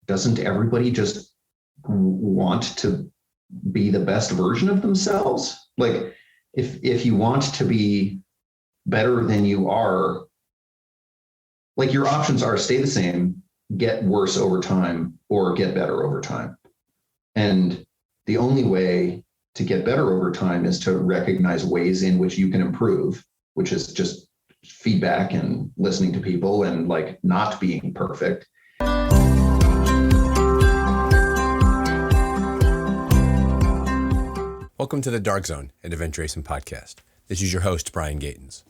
doesn't everybody just want to be the best version of themselves? Like if you want to be better than you are, like your options are stay the same, get worse over time, or get better over time. And the only way to get better over time is to recognize ways in which you can improve, which is just feedback and listening to people and like not being perfect. Welcome to the Dark Zone, an event racing podcast. This is your host, Brian Gatens.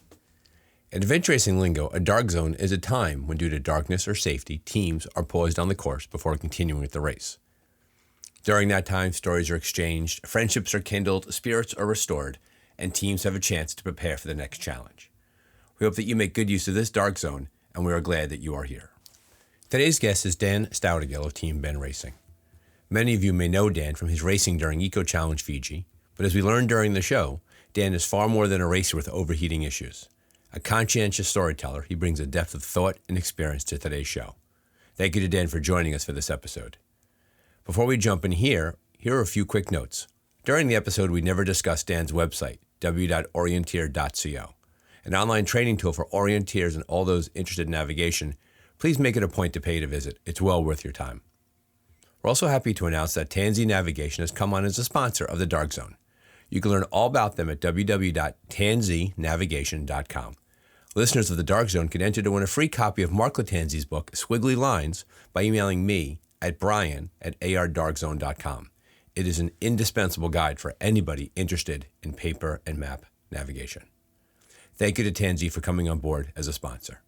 In event racing lingo, a dark zone is a time when, due to darkness or safety, teams are paused on the course before continuing with the race. During that time, stories are exchanged, friendships are kindled, spirits are restored, and teams have a chance to prepare for the next challenge. We hope that you make good use of this dark zone, and we are glad that you are here. Today's guest is Dan Staudigel of Team Ben Racing. Many of you may know Dan from his racing during Eco Challenge Fiji, but as we learned during the show, Dan is far more than a racer with overheating issues. A conscientious storyteller, he brings a depth of thought and experience to today's show. Thank you to Dan for joining us for this episode. Before we jump in here are a few quick notes. During the episode, we never discussed Dan's website, w.orienteer.co, an online training tool for orienteers and all those interested in navigation. Please make it a point to pay to visit. It's well worth your time. We're also happy to announce that Tansy Navigation has come on as a sponsor of the Dark Zone. You can learn all about them at www.tansynavigation.com. Listeners of the Dark Zone can enter to win a free copy of Mark Latanzi's book, Squiggly Lines, by emailing me at brian@ardarkzone.com. It is an indispensable guide for anybody interested in paper and map navigation. Thank you to Tansy for coming on board as a sponsor.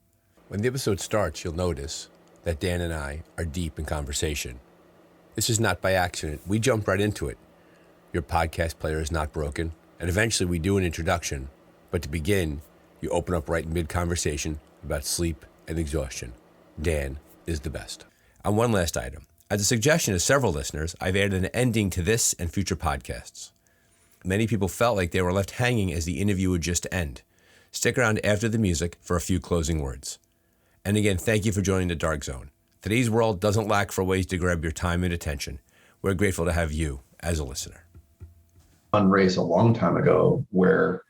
When the episode starts, you'll notice that Dan and I are deep in conversation. This is not by accident. We jump right into it. Your podcast player is not broken, and eventually we do an introduction, but to begin, you open up right in mid-conversation about sleep and exhaustion. Dan is the best. And one last item. As a suggestion of several listeners, I've added an ending to this and future podcasts. Many people felt like they were left hanging as the interview would just end. Stick around after the music for a few closing words. And again, thank you for joining the Dark Zone. Today's world doesn't lack for ways to grab your time and attention. We're grateful to have you as a listener. One race a long time ago where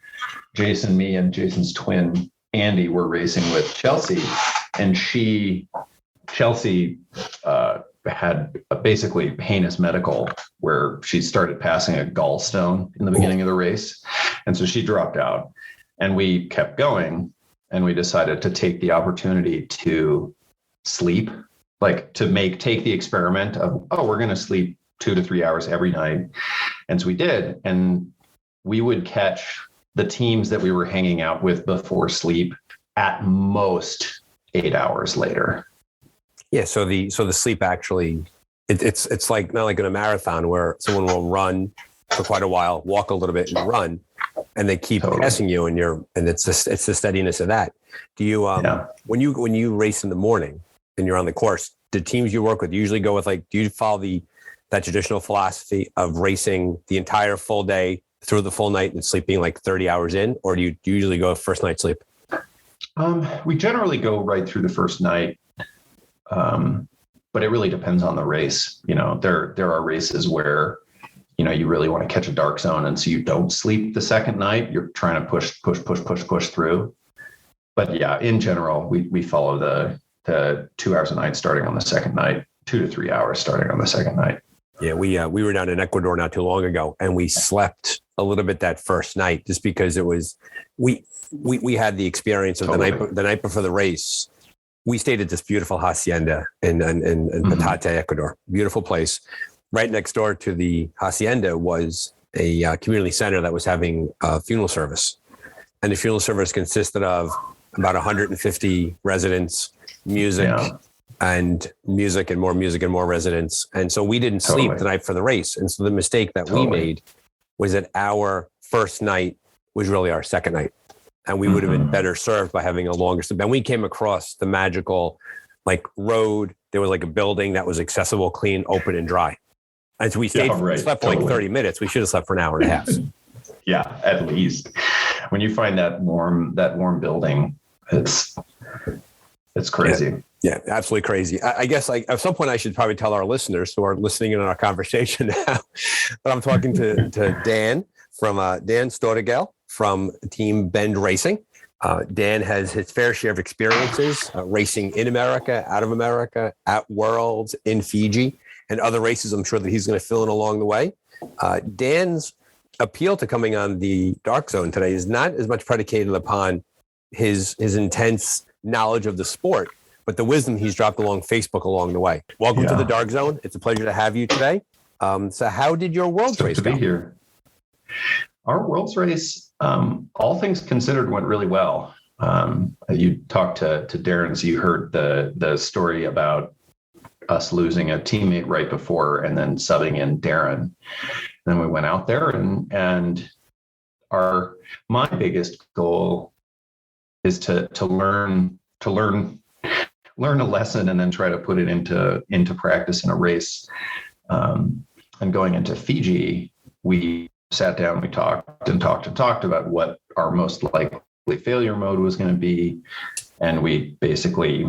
Jason, me, and Jason's twin, Andy, were racing with Chelsea. And Chelsea had a basically heinous medical where she started passing a gallstone in the beginning of the race. And so she dropped out. And we kept going. And we decided to take the opportunity to sleep, like to take the experiment of, we're going to sleep 2 to 3 hours every night. And so we did. And we would catch the teams that we were hanging out with before sleep at most 8 hours later. Yeah. So the sleep actually, it's like not like in a marathon where someone will run for quite a while, walk a little bit and run, and they keep passing you, and it's the steadiness of that. Do you when you race in the morning and you're on the course, the teams you work with usually go with do you follow that traditional philosophy of racing the entire full day through the full night and sleeping 30 hours in, or do you usually go first night sleep? We generally go right through the first night. But it really depends on the race. There are races where, you really want to catch a dark zone. And so you don't sleep the second night. You're trying to push through. But yeah, in general, we follow the 2 hours a night starting on the second night, 2 to 3 hours starting on the second night. Yeah, we were down in Ecuador not too long ago, and we slept a little bit that first night just because it was we had the experience of the night before the race. We stayed at this beautiful hacienda in Patate, Ecuador. Beautiful place. Right next door to the hacienda was a community center that was having a funeral service, and the funeral service consisted of about 150 residents, music and more residents. And so we didn't sleep the night for the race. And so the mistake that we made was that our first night was really our second night. And we would have been better served by having a longer sleep. And we came across the magical road. There was a building that was accessible, clean, open, and dry. And so we slept for 30 minutes. We should have slept for an hour and a half. Yeah, at least. When you find that warm building, it's It's crazy. Yeah, absolutely crazy. I guess like at some point I should probably tell our listeners who are listening in on our conversation now, but I'm talking to Dan from Dan Staudigel from Team Bend Racing. Dan has his fair share of experiences racing in America, out of America, at Worlds, in Fiji, and other races I'm sure that he's going to fill in along the way. Dan's appeal to coming on the Dark Zone today is not as much predicated upon his intense knowledge of the sport, but the wisdom he's dropped along Facebook along the way. Welcome to the Dark Zone. It's a pleasure to have you today. So how did your Worlds race go? To be here. Our Worlds race, all things considered, went really well. You talked to Darren, so you heard the story about us losing a teammate right before and then subbing in Darren. And then we went out there and my biggest goal is to learn a lesson and then try to put it into practice in a race. And going into Fiji, we sat down, we talked about what our most likely failure mode was going to be. And we basically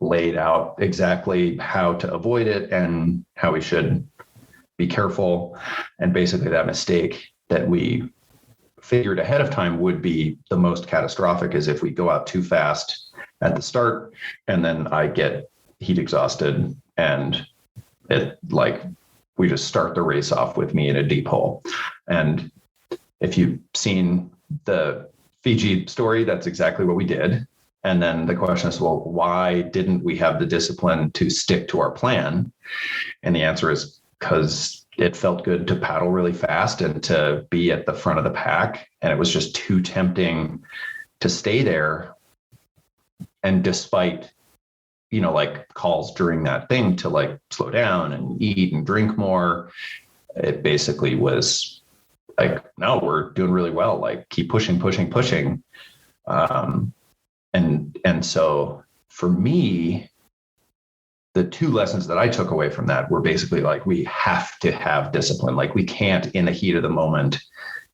laid out exactly how to avoid it and how we should be careful. And basically that mistake that we figured ahead of time would be the most catastrophic is if we go out too fast at the start and then I get heat exhausted and we just start the race off with me in a deep hole. And if you've seen the Fiji story, that's exactly what we did. And then the question is, well, why didn't we have the discipline to stick to our plan? And the answer is because it felt good to paddle really fast and to be at the front of the pack. And it was just too tempting to stay there. And despite, calls during that thing to slow down and eat and drink more, it basically was like, no, we're doing really well. Keep pushing. And so for me, the two lessons that I took away from that were basically we have to have discipline. We can't in the heat of the moment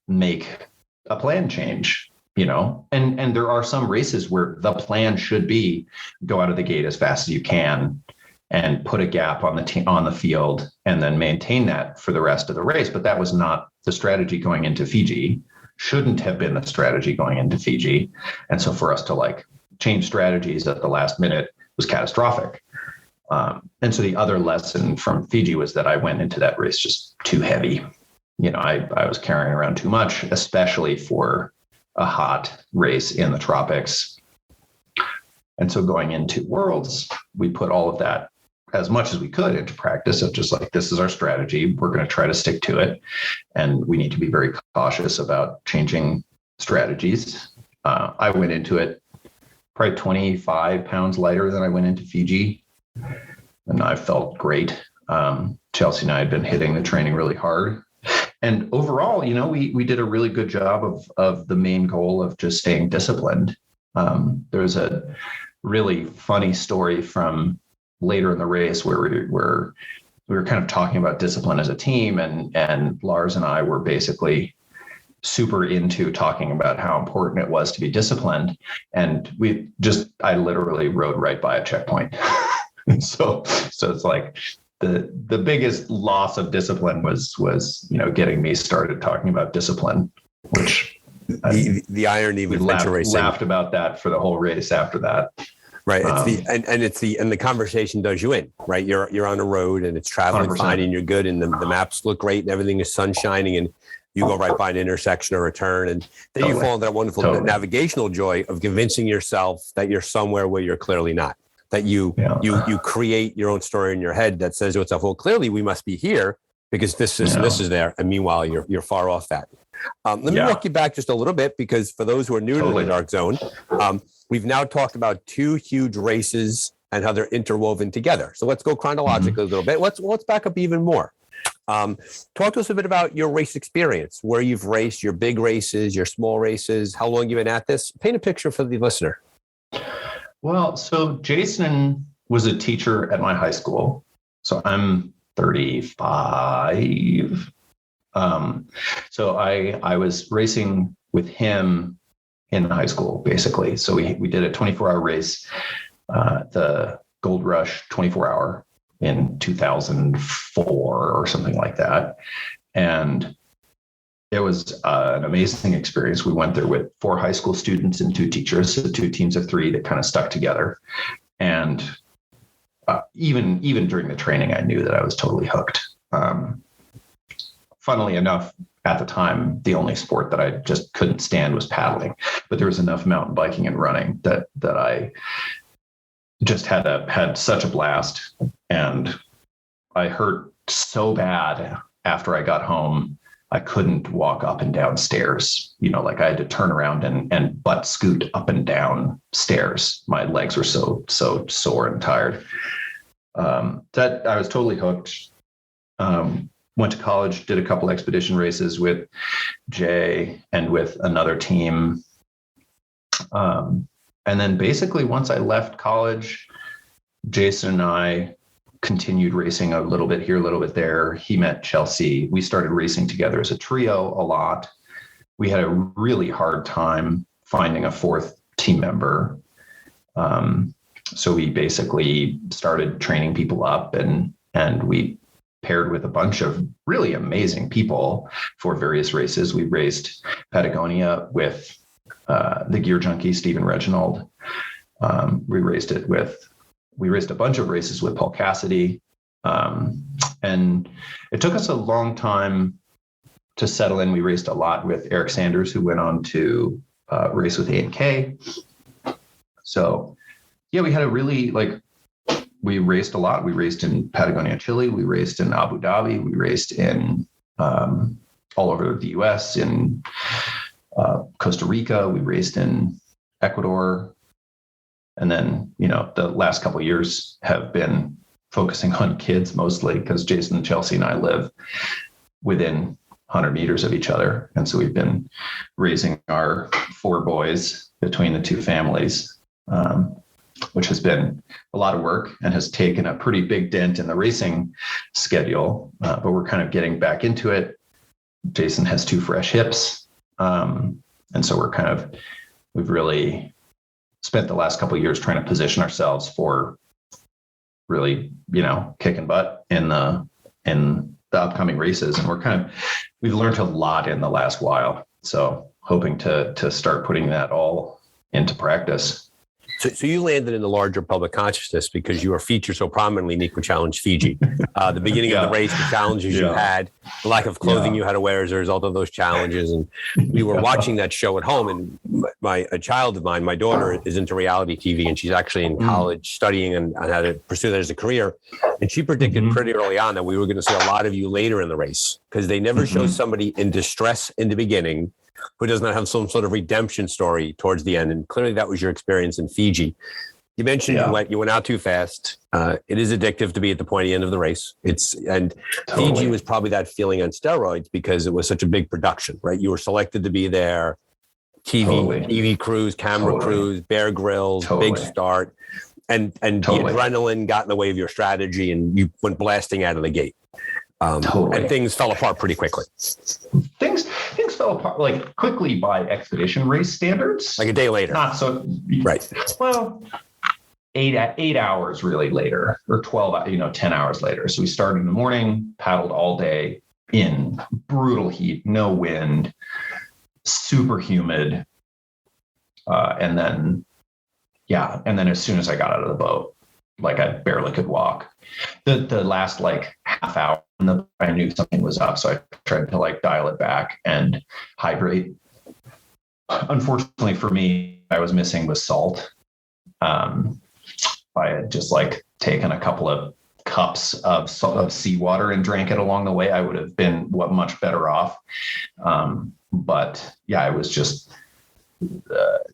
make a plan change, and there are some races where the plan should be go out of the gate as fast as you can and put a gap on the field and then maintain that for the rest of the race. But that was not the strategy going into Fiji, shouldn't have been the strategy going into Fiji. And so for us to change strategies at the last minute was catastrophic. And so the other lesson from Fiji was that I went into that race just too heavy. I was carrying around too much, especially for a hot race in the tropics. And so going into Worlds, we put all of that as much as we could into practice of just this is our strategy. We're going to try to stick to it. And we need to be very cautious about changing strategies. I went into it probably 25 pounds lighter than I went into Fiji. And I felt great. Chelsea and I had been hitting the training really hard. And overall, we did a really good job of the main goal of just staying disciplined. There's a really funny story from later in the race where we were kind of talking about discipline as a team, and Lars and I were basically super into talking about how important it was to be disciplined. And I literally rode right by a checkpoint. So it's the biggest loss of discipline was getting me started talking about discipline, which the irony with venture racing. Laughed about that for the whole race after that. Right. It's the conversation does you in, right? You're on the road and it's traveling 100%. Fine and you're good and the maps look great and everything is sun shining and you go right by an intersection or a turn and then you fall into that wonderful navigational joy of convincing yourself that you're somewhere where you're clearly not. That you create your own story in your head that says to itself, well, clearly we must be here because this is there. And meanwhile, you're far off that. Let me walk you back just a little bit because for those who are new to the Dark Zone, we've now talked about two huge races and how they're interwoven together. So let's go chronologically a little bit. Let's back up even more. Talk to us a bit about your race experience, where you've raced, your big races, your small races, how long you've been at this. Paint a picture for the listener. Well, so Jason was a teacher at my high school. So I'm 35. So I was racing with him in high school, basically. So we did a 24-hour race, the Gold Rush 24-hour in 2004 or something like that. And it was an amazing experience. We went there with 4 high school students and 2 teachers, so 2 teams of 3 that kind of stuck together. And even during the training, I knew that I was totally hooked. Funnily enough, at the time, the only sport that I just couldn't stand was paddling, but there was enough mountain biking and running that I just had such a blast. And I hurt so bad after I got home, I couldn't walk up and down stairs. Like I had to turn around and butt scoot up and down stairs. My legs were so sore and tired. That I was totally hooked. Went to college, did a couple expedition races with Jay and with another team. And then basically once I left college, Jason and I continued racing a little bit here, a little bit there. He met Chelsea. We started racing together as a trio a lot. We had a really hard time finding a 4th team member. So we basically started training people up and we paired with a bunch of really amazing people for various races. We raced Patagonia with the gear junkie, Stephen Reginald. We raced a bunch of races with Paul Cassidy. And it took us a long time to settle in. We raced a lot with Eric Sanders, who went on to race with A&K. So yeah, we had a really we raced a lot. We raced in Patagonia, Chile. We raced in Abu Dhabi. We raced in all over the US, in Costa Rica. We raced in Ecuador. And then, the last couple of years have been focusing on kids mostly because Jason and Chelsea and I live within 100 meters of each other. And so we've been raising our 4 boys between the 2 families, which has been a lot of work and has taken a pretty big dent in the racing schedule. But we're kind of getting back into it. Jason has 2 fresh hips. And so we've really spent the last couple of years trying to position ourselves for really, kicking butt in the upcoming races. And we've learned a lot in the last while. So hoping to start putting that all into practice. So you landed in the larger public consciousness because you were featured so prominently in Eco Challenge Fiji. The beginning of the race, the challenges you had, the lack of clothing you had to wear as a result of those challenges. And we were watching that show at home, and a child of mine, my daughter, is into reality TV, and she's actually in college studying and how to pursue that as a career. And she predicted pretty early on that we were going to see a lot of you later in the race because they never show somebody in distress in the beginning who does not have some sort of redemption story towards the end. And clearly that was your experience in Fiji. You mentioned you went out too fast. It is addictive to be at the pointy end of the race. Fiji was probably that feeling on steroids because it was such a big production, right? You were selected to be there, TV crews, camera crews, Bear Grylls, big start. And the adrenaline got in the way of your strategy and you went blasting out of the gate. And things fell apart pretty quickly. Things fell apart quickly by expedition race standards. Like a day later. Not so right. Well, 8 hours really later, or 12, 10 hours later. So we started in the morning, paddled all day in brutal heat, no wind, super humid. And then as soon as I got out of the boat, I barely could walk. The last half hour, I knew something was up, so I tried to dial it back and hydrate. Unfortunately for me, I was missing was salt. I had just taken a couple of cups of seawater and drank it along the way, I would have been much better off. But yeah, it was just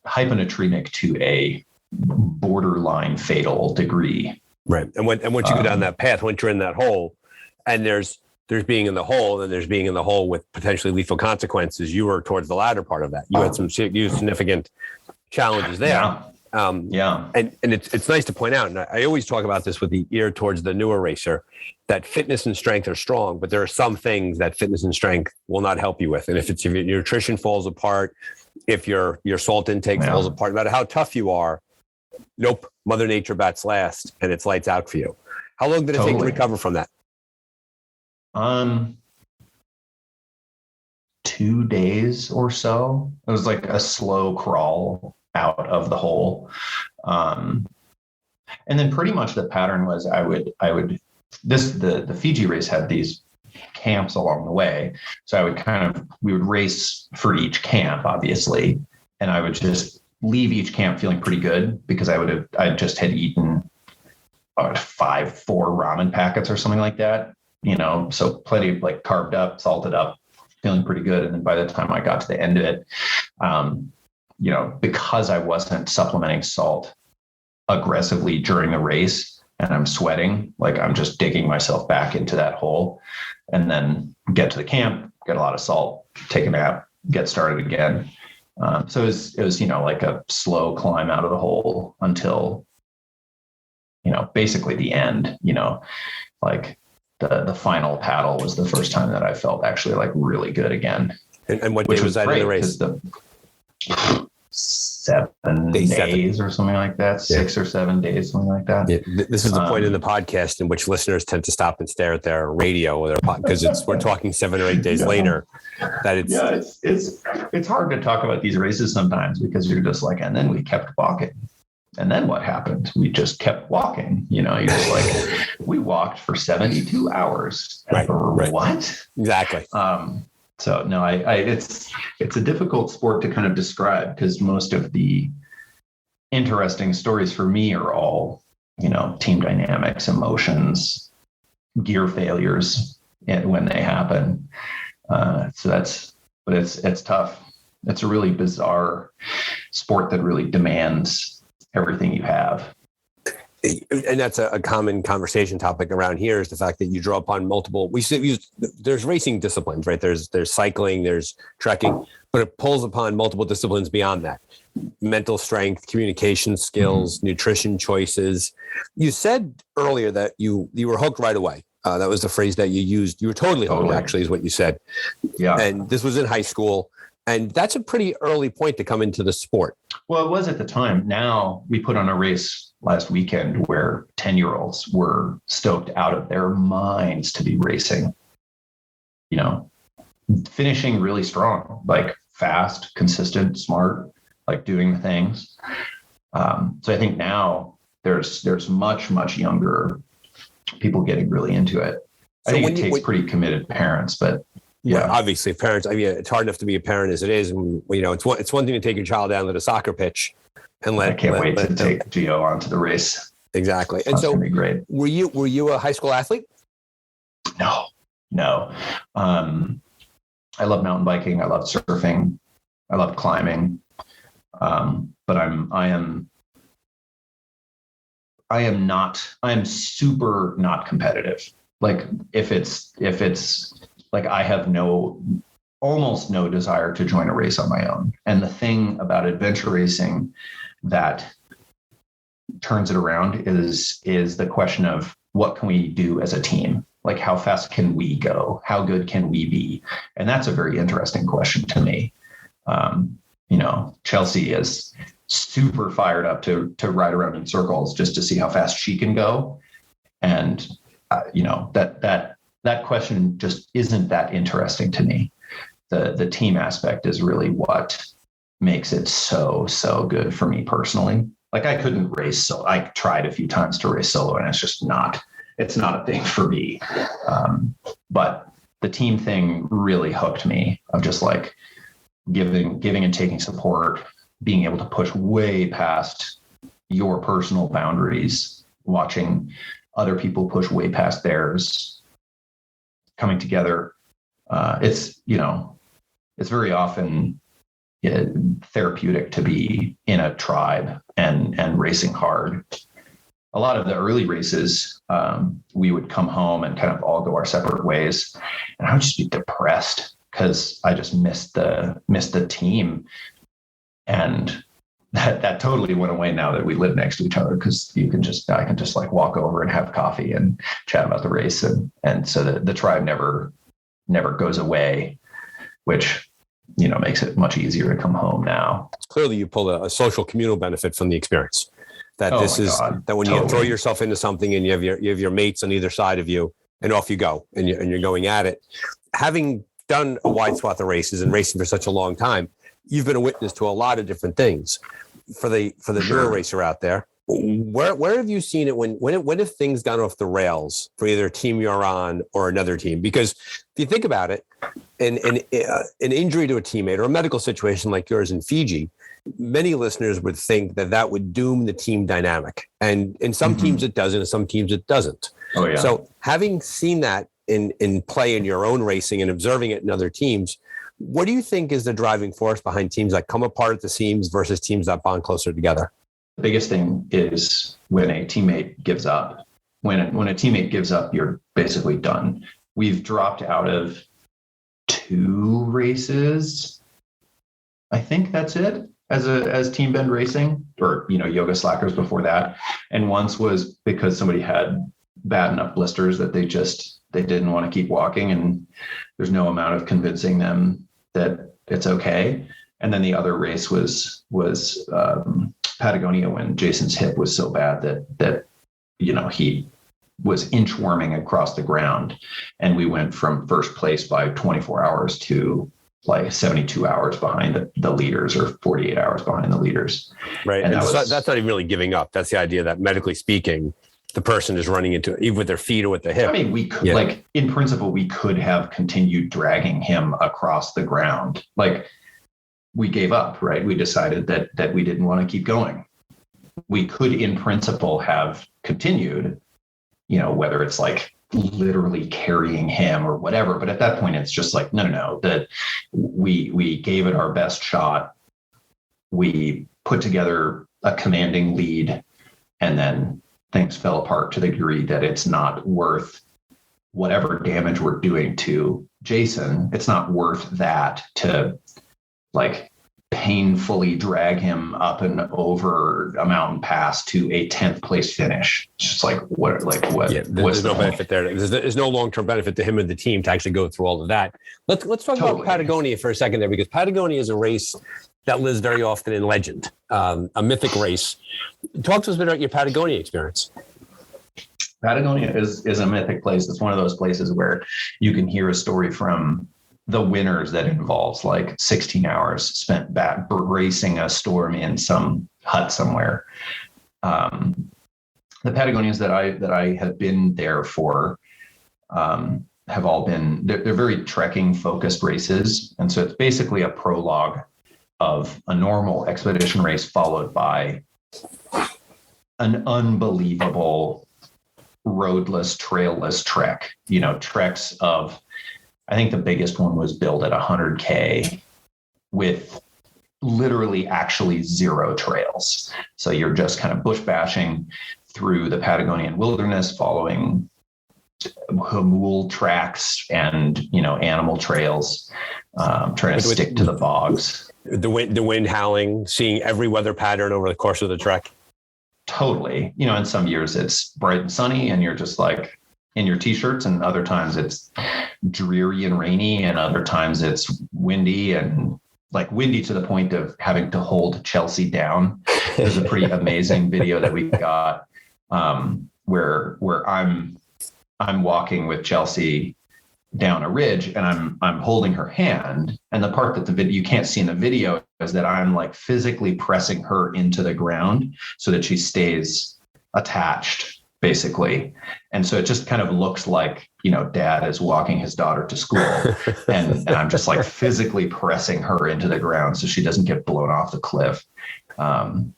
hyponatremic to a borderline fatal degree. Right. And once you go down that path, once you're in that hole, and there's being in the hole, and there's being in the hole with potentially lethal consequences, you were towards the latter part of that. You had some significant challenges there. And it's nice to point out, and I always talk about this with the ear towards the newer racer, that fitness and strength are strong, but there are some things that fitness and strength will not help you with. And if your nutrition falls apart, If your salt intake falls apart, no matter how tough you are, nope, Mother Nature bats last, and it's lights out for you. How long did it take to recover from that? 2 days or so. It was like a slow crawl out of the hole. And then pretty much the pattern was the Fiji race had these camps along the way. So we would race for each camp, obviously. And I would just leave each camp feeling pretty good because I just had eaten 4 ramen packets or something like that, so plenty of like carved up, salted up, feeling pretty good. And then by the time I got to the end of it, because I wasn't supplementing salt aggressively during the race and I'm sweating, like I'm just digging myself back into that hole, and then get to the camp, get a lot of salt, take a nap, get started again. So it was, like a slow climb out of the hole until, basically the end, like the final paddle was the first time that I felt actually like really good again. And what day was that in the race? 7 days or something like that, 6 or 7 days, something like that. Yeah. This is the point in the podcast in which listeners tend to stop and stare at their radio or their because we're talking 7 or 8 days later. It's hard to talk about these races sometimes because you're just like, and then we kept walking. And then what happened? We just kept walking. You're just like, we walked for 72 hours. Right. What? Exactly. So no, it's a difficult sport to kind of describe because most of the interesting stories for me are all, team dynamics, emotions, gear failures when they happen. But it's tough. It's a really bizarre sport that really demands everything you have. And that's a common conversation topic around here is the fact that you draw upon multiple, there's racing disciplines, right? There's cycling, there's trekking, but it pulls upon multiple disciplines beyond that. Mental strength, communication skills, nutrition choices. You said earlier that you were hooked right away. That was the phrase that you used. You were totally hooked, actually, is what you said. Yeah. And this was in high school. And that's a pretty early point to come into the sport. Well, it was at the time. Now we put on a race last weekend where 10-year-olds were stoked out of their minds to be racing, finishing really strong, like fast, consistent, smart, like doing the things. So I think now there's much, much younger people getting really into it. I think it takes pretty committed parents, but yeah, well, obviously parents, it's hard enough to be a parent as it is. And, it's one thing to take your child down to the soccer pitch and I can't wait to take Gio onto the race. Exactly. And That's so gonna be great. Were you a high school athlete? No. I love mountain biking. I love surfing. I love climbing. But I am super not competitive. Like if it's like I have almost no desire to join a race on my own. And the thing about adventure racing that turns it around is the question of what can we do as a team? Like how fast can we go? How good can we be? And that's a very interesting question to me. Chelsea is super fired up to ride around in circles just to see how fast she can go. And, that question just isn't that interesting to me. The team aspect is really what makes it so good for me personally. Like I couldn't race, so I tried a few times to race solo, and it's not a thing for me. But the team thing really hooked me of just like giving and taking support, being able to push way past your personal boundaries, watching other people push way past theirs, coming together. It's very often therapeutic to be in a tribe and racing hard. A lot of the early races, we would come home and kind of all go our separate ways, and I would just be depressed because I just missed the team, and that totally went away now that we live next to each other, because I can just like walk over and have coffee and chat about the race, and so the tribe never goes away, which makes it much easier to come home now. Clearly you pull a social communal benefit from the experience. That Oh this my is God, that when totally. you throw yourself into something and you have your mates on either side of you, and off you go, and you're going at it. Having done a wide swath of races and racing for such a long time, you've been a witness to a lot of different things. For the newer racer out there, where have you seen it when have things gone off the rails for either a team you're on or another team? Because if you think about it, an injury to a teammate or a medical situation like yours in Fiji, many listeners would think that would doom the team dynamic. And in some teams it doesn't, in some teams it doesn't. Oh, yeah. So having seen that in play in your own racing and observing it in other teams, what do you think is the driving force behind teams that come apart at the seams versus teams that bond closer together? The biggest thing is when a teammate gives up. When a teammate gives up, you're basically done. We've dropped out of 2 races. I think that's it as team bend racing, or yoga slackers before that. And once was because somebody had bad enough blisters that they didn't want to keep walking, and there's no amount of convincing them that it's okay. And then the other race was Patagonia, when Jason's hip was so bad that he was inchworming across the ground, and we went from first place by 24 hours to like 72 hours behind the leaders, or 48 hours behind the leaders. Right. And that's not even really giving up. That's the idea that medically speaking, the person is running into it, even with their feet or with the hip. I mean, we could, in principle, we could have continued dragging him across the ground. Like, we gave up, right? We decided that we didn't want to keep going. We could, in principle, have continued, whether it's like literally carrying him or whatever. But at that point, it's just like, no, that we gave it our best shot. We put together a commanding lead, and then things fell apart to the degree that it's not worth whatever damage we're doing to Jason. It's not worth that to like painfully drag him up and over a mountain pass to a 10th place finish. It's just like, what? Yeah, there's no benefit there. There's no long-term benefit to him and the team to actually go through all of that. Let's talk about Patagonia for a second there, because Patagonia is a race that lives very often in legend, a mythic race. Talk to us a bit about your Patagonia experience. Patagonia is a mythic place. It's one of those places where you can hear a story from the winners that involves like 16 hours spent back racing a storm in some hut somewhere. The Patagonians that I have been there for have all been, they're very trekking focused races. And so it's basically a prologue of a normal expedition race followed by an unbelievable roadless, trailless trek, treks of, I think the biggest one was billed at 100K with literally actually 0 trails. So you're just kind of bush bashing through the Patagonian wilderness, following hamul tracks and, animal trails, trying to stick to the bogs. The wind howling, seeing every weather pattern over the course of the trek. Totally. In some years it's bright and sunny and you're just like in your t-shirts, and other times it's dreary and rainy, and other times it's windy, and like windy to the point of having to hold Chelsea down. There's a pretty amazing video that we got where I'm walking with Chelsea down a ridge, and I'm holding her hand, and the part that you can't see in the video is that I'm like physically pressing her into the ground so that she stays attached, basically. And so it just kind of looks like, dad is walking his daughter to school, and I'm just like physically pressing her into the ground so she doesn't get blown off the cliff. And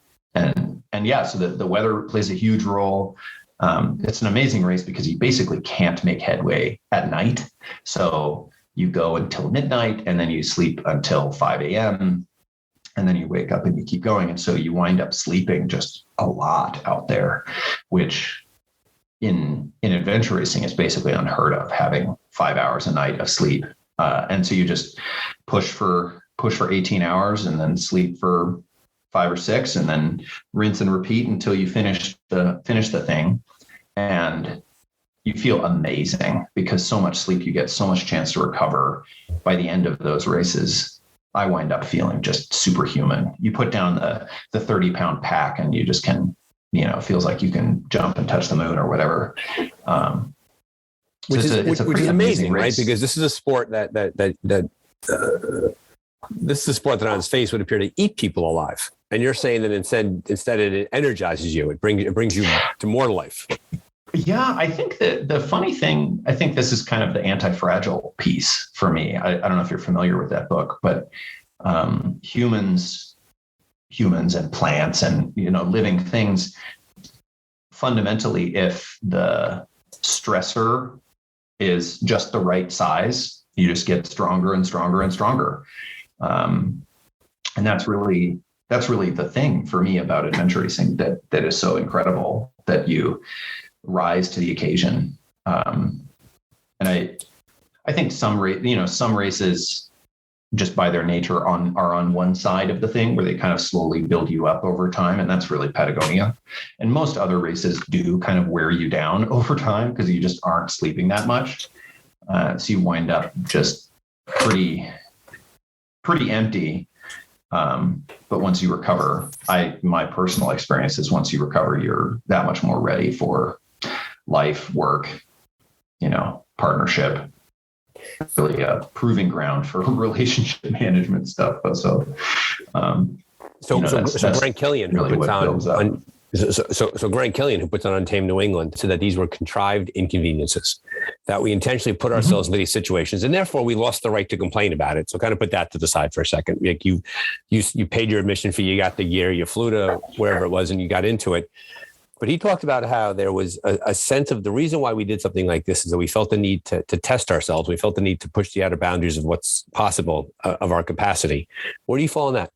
yeah, so the weather plays a huge role. It's an amazing race because you basically can't make headway at night. So you go until midnight, and then you sleep until 5 a.m. and then you wake up and you keep going. And so you wind up sleeping just a lot out there, which in adventure racing is basically unheard of, having 5 hours a night of sleep. And so you just push for 18 hours and then sleep for 5 or 6, and then rinse and repeat until you finish the thing. And you feel amazing because so much sleep, you get so much chance to recover by the end of those races. I wind up feeling just superhuman. You put down the 30-pound pack and you just can, it feels like you can jump and touch the moon or whatever. Which is amazing, right? Because this is a sport that this is a sport that on its face would appear to eat people alive. And you're saying that instead it energizes you. It brings you to more life. Yeah, I think that the funny thing, I think this is kind of the anti-fragile piece for me. I don't know if you're familiar with that book, but humans and plants and, living things, fundamentally, if the stressor is just the right size, you just get stronger and stronger and stronger. And that's really the thing for me about adventure racing that is so incredible, that you rise to the occasion. And I think some races just by their nature are on one side of the thing, where they kind of slowly build you up over time. And that's really Patagonia. And most other races do kind of wear you down over time because you just aren't sleeping that much. So you wind up just pretty empty. But once you recover, my personal experience is once you recover, you're that much more ready for life, work, partnership, really a proving ground for relationship management stuff. So Grant Killian, really who puts on so Grant Killian, who puts on Untamed New England, said that these were contrived inconveniences, that we intentionally put ourselves into these situations, and therefore we lost the right to complain about it. So kind of put that to the side for a second. Like you paid your admission fee, you got the gear, you flew to wherever it was, and you got into it. But he talked about how there was a sense of the reason why we did something like this is that we felt the need to test ourselves. We felt the need to push the outer boundaries of what's possible of our capacity. Where do you fall on that?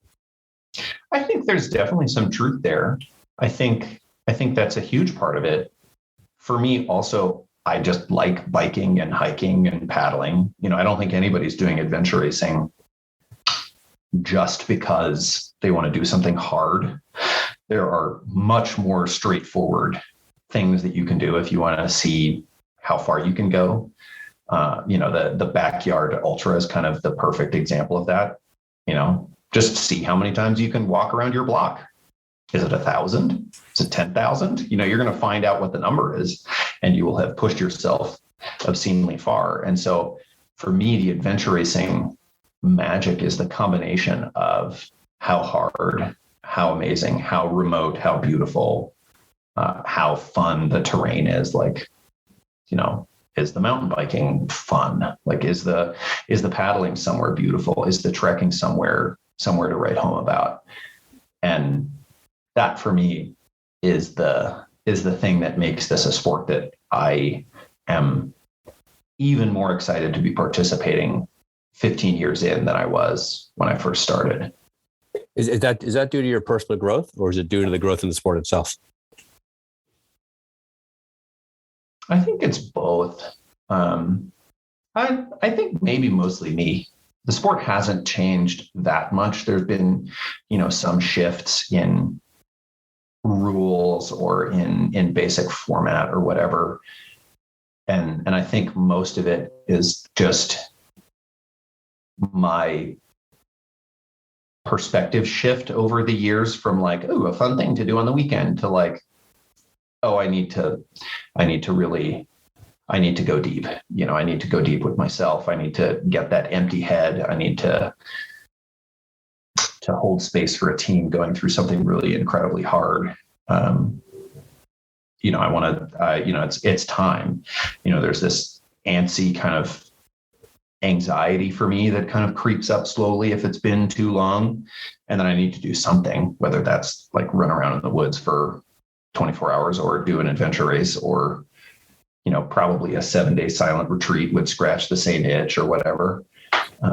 I think there's definitely some truth there. I think that's a huge part of it. For me also, I just like biking and hiking and paddling. I don't think anybody's doing adventure racing just because they want to do something hard. There are much more straightforward things that you can do if you want to see how far you can go. The backyard ultra is kind of the perfect example of that. Just see how many times you can walk around your block. Is it 1,000? Is it 10,000? You're going to find out what the number is, and you will have pushed yourself obscenely far. And so for me, the adventure racing magic is the combination of how hard, how amazing, how remote, how beautiful, how fun the terrain is. Like, is the mountain biking fun? Like, is the paddling somewhere beautiful? Is the trekking somewhere to write home about? And that for me is the thing that makes this a sport that I am even more excited to be participating 15 years in than I was when I first started. Is that due to your personal growth, or is it due to the growth in the sport itself? I think it's both. I think maybe mostly me. The sport hasn't changed that much. There's been, some shifts in rules or in basic format or whatever. And I think most of it is just my perspective shift over the years from like, oh, a fun thing to do on the weekend to like, oh, I need to go deep. I need to go deep with myself. I need to get that empty head. I need to hold space for a team going through something really incredibly hard. I want to, it's time. There's this antsy kind of anxiety for me that kind of creeps up slowly if it's been too long. And then I need to do something, whether that's like run around in the woods for 24 hours or do an adventure race or, probably a 7-day silent retreat would scratch the same itch or whatever.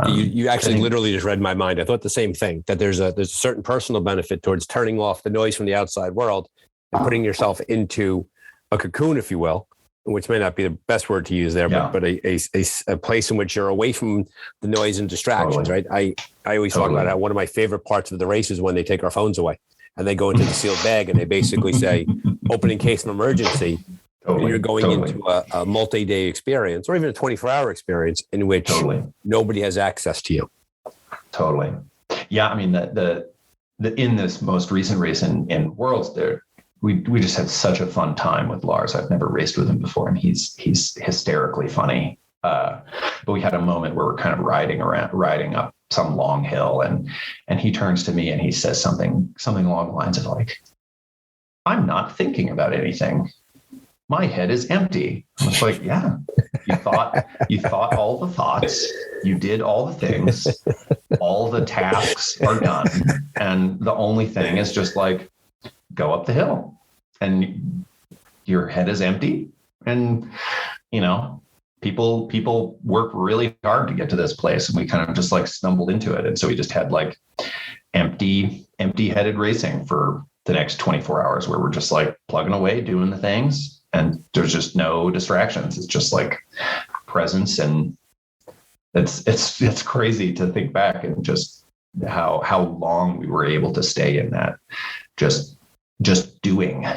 You actually literally just read my mind. I thought the same thing, that there's a certain personal benefit towards turning off the noise from the outside world and putting yourself into a cocoon, if you will, which may not be the best word to use there, but a place in which you're away from the noise and distractions, right? I always talk about how one of my favorite parts of the race is when they take our phones away and they go into the sealed bag and they basically say, open in case of emergency. And you're going into a multi-day experience or even a 24-hour experience in which nobody has access to you. Totally. Yeah. I mean, the in this most recent race in Worlds there, we just had such a fun time with Lars. I've never raced with him before, and he's hysterically funny. But we had a moment where we're kind of riding up some long hill, and he turns to me and he says something along the lines of like, "I'm not thinking about anything. My head is empty." I was like, "Yeah, you thought all the thoughts, you did all the things, all the tasks are done, and the only thing is just like go up the hill, and your head is empty, and people work really hard to get to this place, and we kind of just like stumbled into it, and so we just had like empty-headed racing for the next 24 hours where we're just like plugging away, doing the things, and there's just no distractions. It's just like presence, and it's crazy to think back and just how long we were able to stay in that, just doing,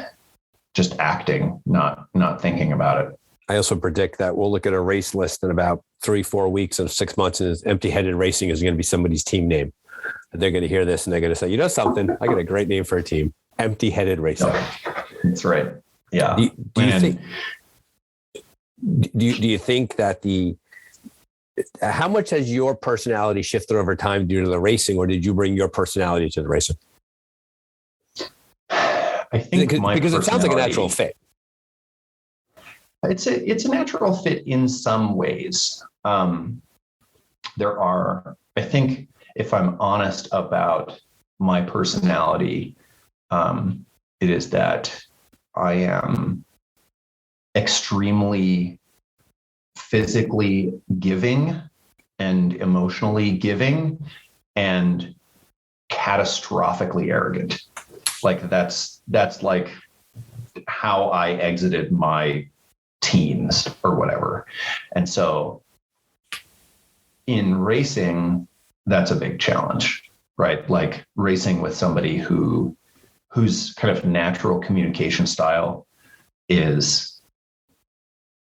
just acting, not thinking about it. I also predict that we'll look at a race list in about 3-4 weeks and 6 months, and empty-headed racing is going to be somebody's team name. And they're going to hear this and they're going to say, you know something, I got a great name for a team, empty-headed racing. That's right. Yeah. Do you think that how much has your personality shifted over time due to the racing, or did you bring your personality to the racing? I think because it sounds like a natural fit. It's a natural fit in some ways. There are, I think, if I'm honest about my personality, it is that I am extremely physically giving and emotionally giving and catastrophically arrogant. Like that's like how I exited my teens or whatever. And so in racing, that's a big challenge, right? Like racing with somebody whose kind of natural communication style is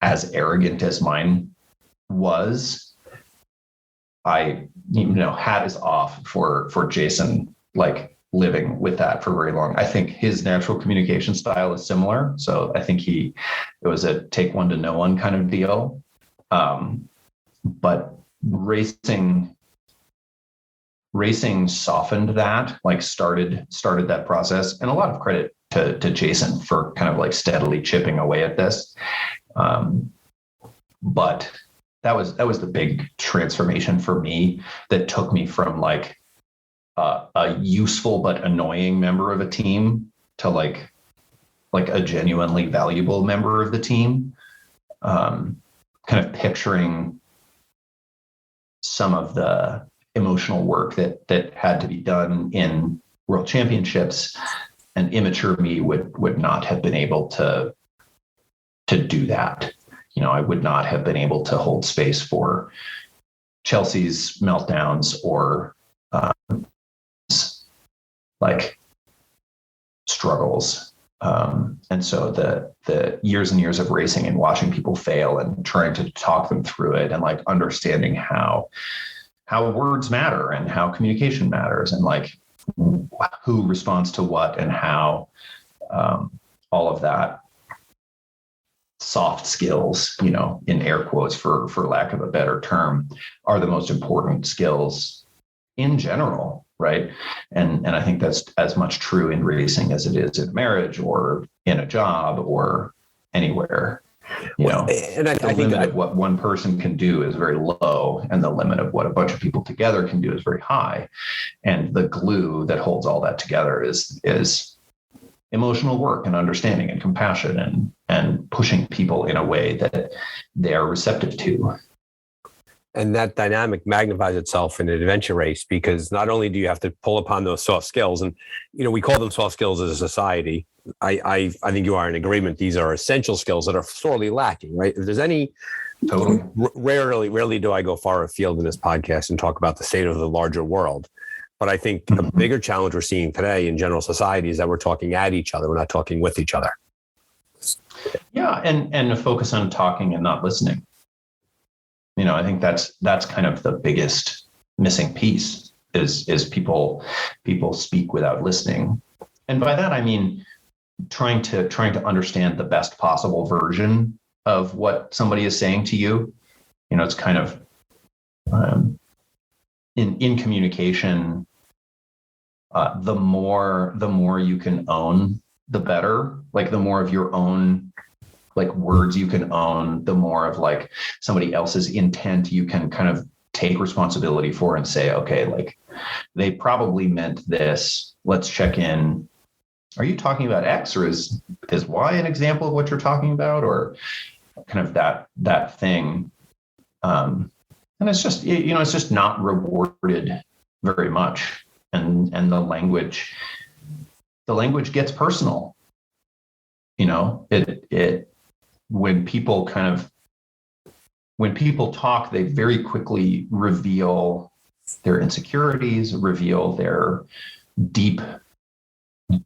as arrogant as mine was. Hat is off for Jason, like living with that for very long. I think his natural communication style is similar. So I think it was a take one to know one kind of deal. But racing softened that, like started that process. And a lot of credit to Jason for kind of like steadily chipping away at this. But that was the big transformation for me that took me from like a useful but annoying member of a team to like a genuinely valuable member of the team. Kind of picturing some of the emotional work that had to be done in world championships, and immature me would not have been able to do that. I would not have been able to hold space for Chelsea's meltdowns or like struggles. And so the years and years of racing and watching people fail and trying to talk them through it, and like understanding how words matter and how communication matters, and like who responds to what and how, all of that soft skills, in air quotes for lack of a better term, are the most important skills in general. Right. And I think that's as much true in racing as it is in marriage or in a job or anywhere. And I think limit of what one person can do is very low, and the limit of what a bunch of people together can do is very high. And the glue that holds all that together is emotional work and understanding and compassion and pushing people in a way that they are receptive to. And that dynamic magnifies itself in an adventure race, because not only do you have to pull upon those soft skills, and we call them soft skills as a society. I think you are in agreement. These are essential skills that are sorely lacking, right? If there's any, totally. Rarely do I go far afield in this podcast and talk about the state of the larger world. But I think a bigger challenge we're seeing today in general society is that we're talking at each other. We're not talking with each other. Yeah, and a focus on talking and not listening. I think that's kind of the biggest missing piece is people speak without listening. And by that, I mean, trying to understand the best possible version of what somebody is saying to you. It's kind of in communication, the more you can own, the better. Like the more of your own like words you can own, the more of like somebody else's intent you can kind of take responsibility for and say, okay, like they probably meant this. Let's check in. Are you talking about X, or is Y an example of what you're talking about, or kind of that thing? And it's just, it's just not rewarded very much. And the language gets personal. When people talk, they very quickly reveal their insecurities, reveal their deep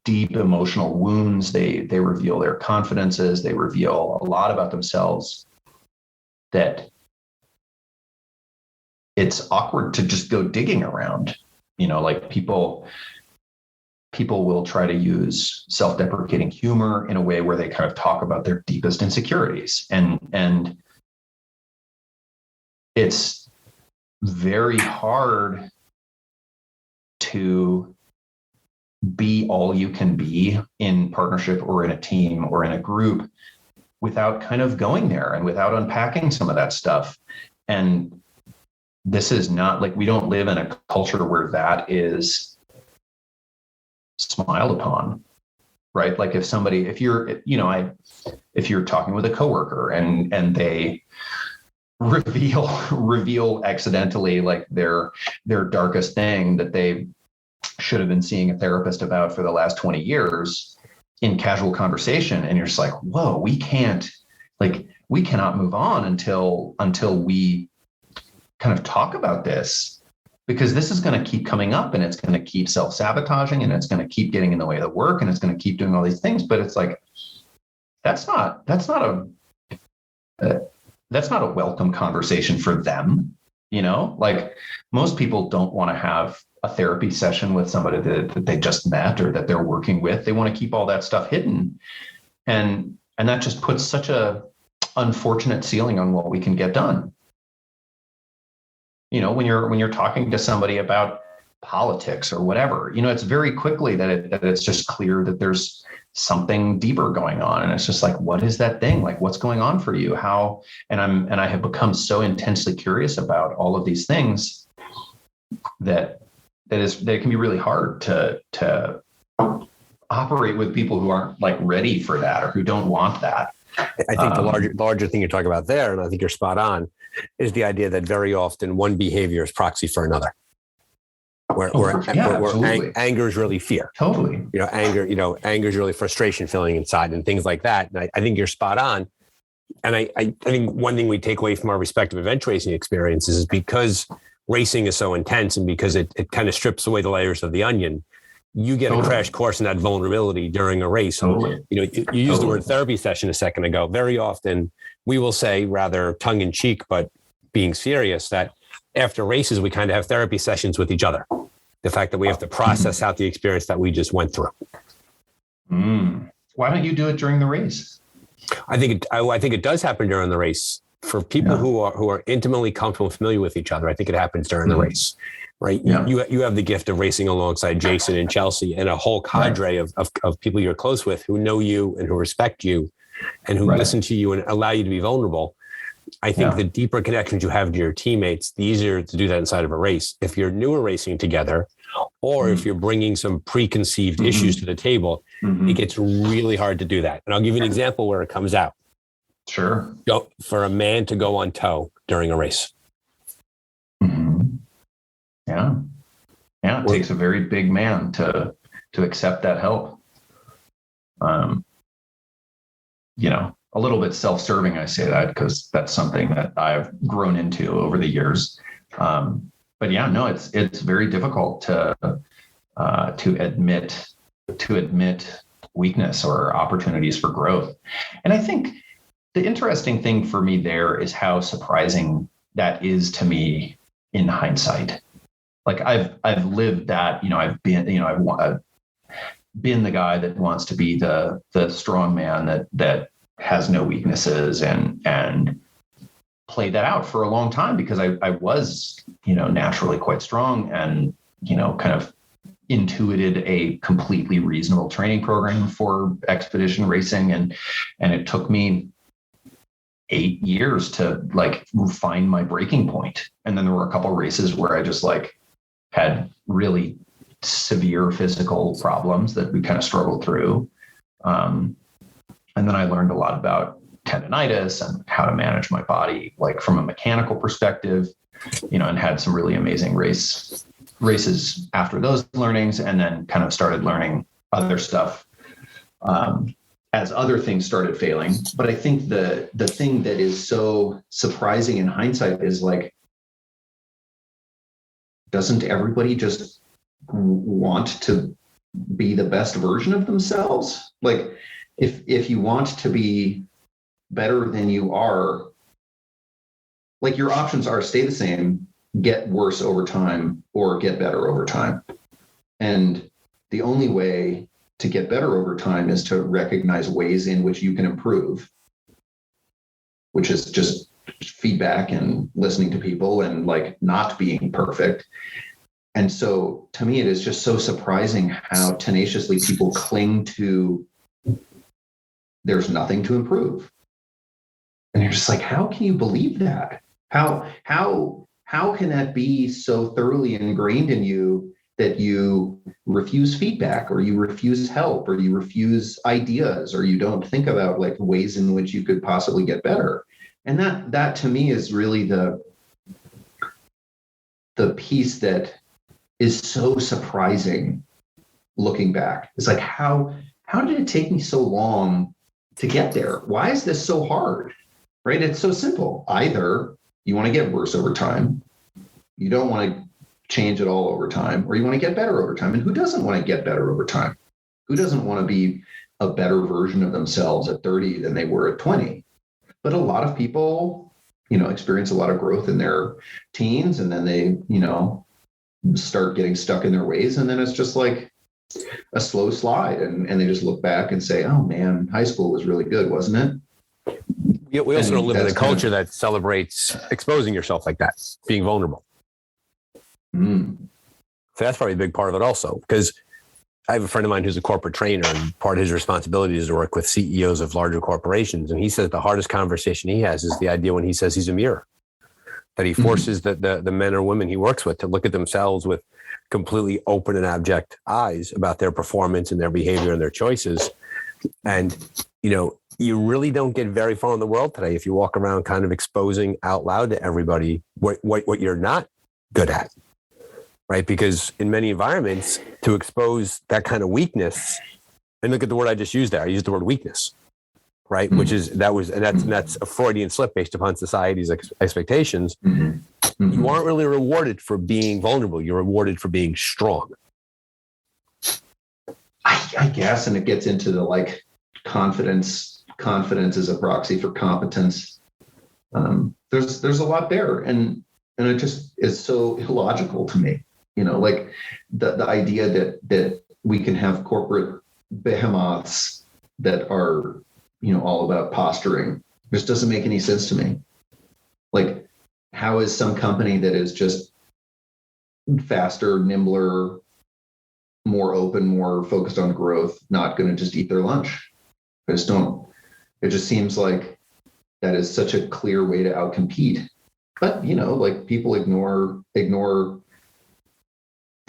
emotional wounds. They reveal their confidences. They reveal a lot about themselves that it's awkward to just go digging around. Like people will try to use self-deprecating humor in a way where they kind of talk about their deepest insecurities. And it's very hard to be all you can be in partnership or in a team or in a group without kind of going there and without unpacking some of that stuff. And this is not like, we don't live in a culture where that is smiled upon, right? Like if you're talking with a coworker and they reveal accidentally like their darkest thing that they should have been seeing a therapist about for the last 20 years in casual conversation, and you're just like, whoa, we cannot move on until we kind of talk about this, because this is going to keep coming up and it's going to keep self-sabotaging and it's going to keep getting in the way of the work and it's going to keep doing all these things. But it's like, that's not a welcome conversation for them. Like most people don't want to have a therapy session with somebody that they just met or that they're working with. They want to keep all that stuff hidden. And that just puts such a unfortunate ceiling on what we can get done. When you're talking to somebody about politics or whatever, it's very quickly that it's just clear that there's something deeper going on. And it's just like, what is that thing? Like, what's going on for you? How? And I have become so intensely curious about all of these things that it can be really hard to operate with people who aren't like ready for that or who don't want that. I think the larger thing you're talking about there, and I think you're spot on, is the idea that very often one behavior is proxy for another. Where anger is really fear. Totally. Anger is really frustration feeling inside and things like that. And I think you're spot on. And I think one thing we take away from our respective event racing experiences is because racing is so intense and because it kind of strips away the layers of the onion, you get a crash course in that vulnerability during a race. You used the word therapy session a second ago. Very often we will say, rather tongue in cheek, but being serious, that after races, we kind of have therapy sessions with each other. The fact that we have to process out the experience that we just went through. Why don't you do it during the race? I think it does happen during the race for people who are intimately comfortable and familiar with each other. I think it happens during the race, right? Yeah. You have the gift of racing alongside Jason and Chelsea and a whole cadre of people you're close with who know you and who respect you and who listen to you and allow you to be vulnerable. I think the deeper connections you have to your teammates, the easier to do that inside of a race. If you're newer racing together, or if you're bringing some preconceived issues to the table, it gets really hard to do that. And I'll give you an example where it comes out. Sure. For a man to go on tow during a race. Yeah. It takes a very big man to accept that help. A little bit self-serving, I say that because that's something that I've grown into over the years. But yeah, no, it's very difficult to admit weakness or opportunities for growth. And I think the interesting thing for me there is how surprising that is to me in hindsight. like I've lived that, I've been, I've been the guy that wants to be the strong man that has no weaknesses, and played that out for a long time because I was, naturally quite strong, and, kind of intuited a completely reasonable training program for expedition racing. And it took me 8 years to like find my breaking point. And then there were a couple of races where I just like had really severe physical problems that we kind of struggled through. And then I learned a lot about tendonitis and how to manage my body, like from a mechanical perspective, and had some really amazing races after those learnings, and then kind of started learning other stuff as other things started failing. But I think the thing that is so surprising in hindsight is like, doesn't everybody just want to be the best version of themselves? Like if you want to be better than you are, like your options are stay the same, get worse over time, or get better over time. And the only way to get better over time is to recognize ways in which you can improve, which is just feedback and listening to people and like not being perfect. And so to me, it is just so surprising how tenaciously people cling to there's nothing to improve. And you're just like, how can you believe that? How can that be so thoroughly ingrained in you that you refuse feedback, or you refuse help, or you refuse ideas, or you don't think about like ways in which you could possibly get better? And that to me is really the piece that is so surprising looking back. It's like, how did it take me so long to get there? Why is this so hard? Right? It's so simple. Either you want to get worse over time, you don't want to change it all over time, or you want to get better over time. And who doesn't want to get better over time? Who doesn't want to be a better version of themselves at 30 than they were at 20? But a lot of people, experience a lot of growth in their teens, and then they, start getting stuck in their ways. And then it's just like a slow slide. And they just look back and say, oh man, high school was really good, wasn't it? We also don't live in a culture that celebrates exposing yourself like that, being vulnerable. So that's probably a big part of it also, because I have a friend of mine who's a corporate trainer, and part of his responsibility is to work with CEOs of larger corporations. And he says the hardest conversation he has is the idea when he says he's a mirror, that he forces the men or women he works with to look at themselves with completely open and abject eyes about their performance and their behavior and their choices. And, you really don't get very far in the world today if you walk around kind of exposing out loud to everybody what you're not good at, right? Because in many environments, to expose that kind of weakness, and look at the word I just used there, I used the word weakness, right? Which is, that's a Freudian slip based upon society's expectations. You aren't really rewarded for being vulnerable. You're rewarded for being strong. I guess, and it gets into the like confidence is a proxy for competence. There's a lot there, and it just is so illogical to me. Like the idea that we can have corporate behemoths that are all about posturing just doesn't make any sense to me. Like, how is some company that is just faster, nimbler, more open, more focused on growth not going to just eat their lunch? I just don't. It just seems like that is such a clear way to outcompete. But like people ignore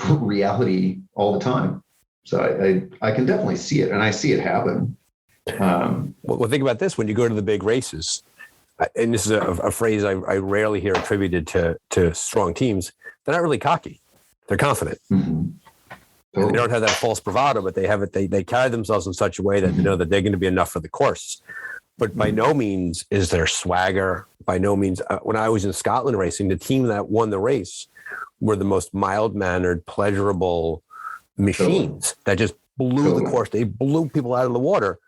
reality all the time. So I can definitely see it, and I see it happen. Well, think about this: when you go to the big races, and this is a phrase I rarely hear attributed to strong teams, they're not really cocky; they're confident. Totally. They don't have that false bravado, but they have it. They carry themselves in such a way that they know that they're going to be enough for the course. But by no means is there swagger. By no means, when I was in Scotland racing, the team that won the race were the most mild-mannered, pleasurable machines that just blew the course. They blew people out of the water,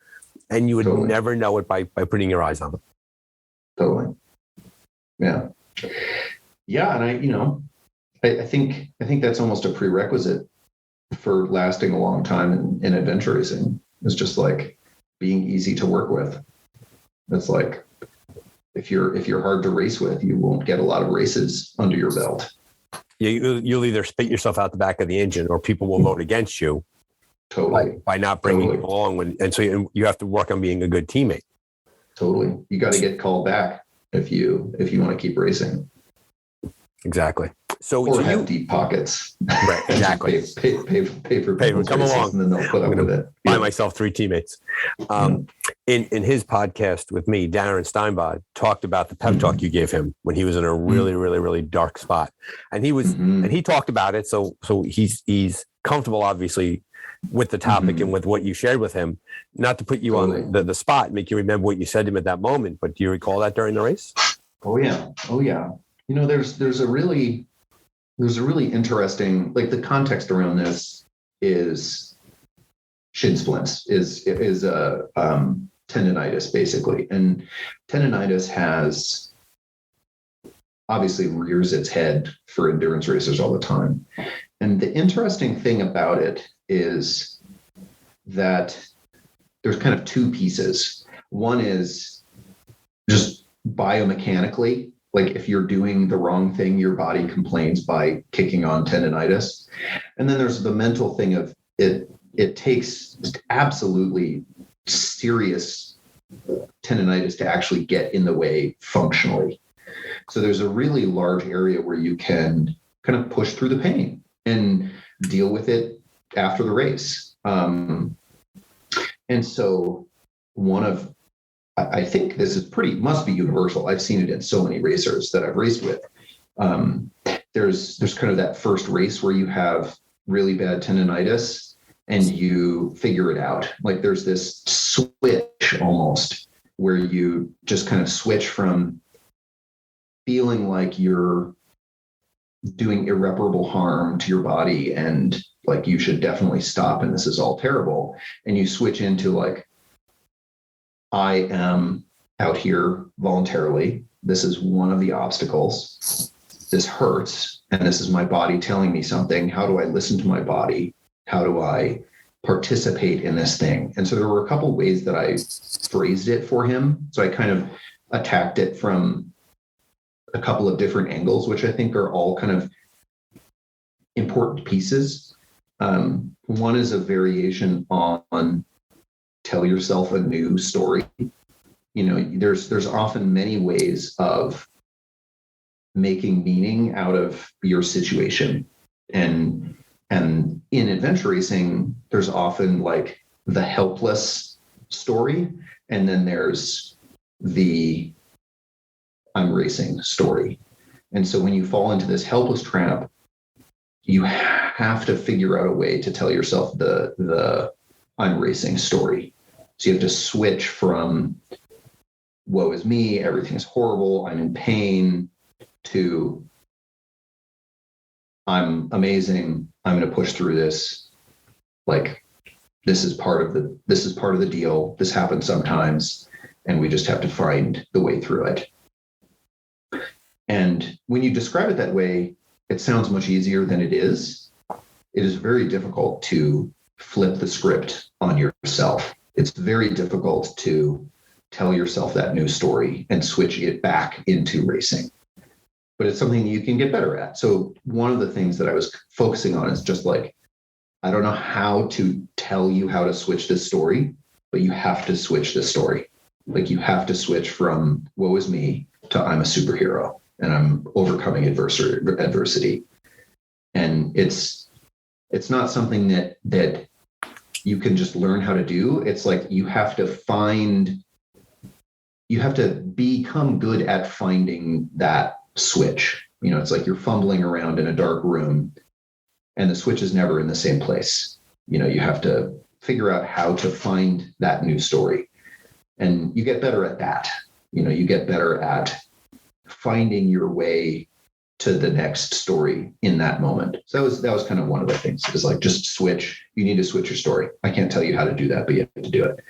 and you would never know it by putting your eyes on them. Totally. Yeah. Yeah. And I think that's almost a prerequisite for lasting a long time in adventure racing. It's just like being easy to work with. It's like if you're hard to race with, you won't get a lot of races under your belt. Yeah, you'll either spit yourself out the back of the engine, or people will vote against you. Totally. By not bringing you along, and so you have to work on being a good teammate. Totally. You got to get called back if you want to keep racing. Exactly. Or have deep pockets. Right. Exactly. pay for come along, and then they'll put up with it. Buy myself 3 teammates. In his podcast with me, Darren Steinbod talked about the pep talk you gave him when he was in a really, really, really dark spot, and he was and he talked about it. So he's comfortable, obviously, with the topic and with what you shared with him. Not to put you on the spot, make you remember what you said to him at that moment, but do you recall that during the race? Oh yeah. You know, there's a really interesting, like, the context around this is shin splints, is tendonitis, basically. And tendonitis has obviously rears its head for endurance racers all the time. And the interesting thing about it is that there's kind of 2 pieces. One is just biomechanically, like if you're doing the wrong thing, your body complains by kicking on tendonitis. And then there's the mental thing of it takes absolutely serious tendonitis to actually get in the way functionally. So there's a really large area where you can kind of push through the pain and deal with it after the race. And so I think this is must be universal. I've seen it in so many racers that I've raced with. There's kind of that first race where you have really bad tendonitis and you figure it out. Like there's this switch almost where you just kind of switch from feeling like you're doing irreparable harm to your body and like you should definitely stop and this is all terrible. And you switch into like, I am out here voluntarily. This is one of the obstacles. This hurts. And this is my body telling me something. How do I listen to my body? How do I participate in this thing? And so there were a couple ways that I phrased it for him. So I kind of attacked it from a couple of different angles, which I think are all kind of important pieces. One is a variation on tell yourself a new story. You know, there's often many ways of making meaning out of your situation. And in adventure racing, there's often like the helpless story. And then there's the I'm racing story. And so when you fall into this helpless trap, you have to figure out a way to tell yourself the I'm racing story. So you have to switch from woe is me, everything is horrible, I'm in pain, to I'm amazing, I'm going to push through this. Like this is part of the deal. This happens sometimes, and we just have to find the way through it. And when you describe it that way, it sounds much easier than it is. It is very difficult to flip the script on yourself. It's very difficult to tell yourself that new story and switch it back into racing. But it's something you can get better at. So one of the things that I was focusing on is just like, I don't know how to tell you how to switch this story, but you have to switch this story. Like you have to switch from woe is me to I'm a superhero and I'm overcoming adversity. And it's not something that you can just learn how to do. It's like you have to become good at finding that switch. You know, it's like you're fumbling around in a dark room and the switch is never in the same place. You know, you have to figure out how to find that new story. And you get better at that. You know, you get better at finding your way to the next story in that moment. So that was kind of one of the things. It's like, just switch. You need to switch your story. I can't tell you how to do that, but you have to do it.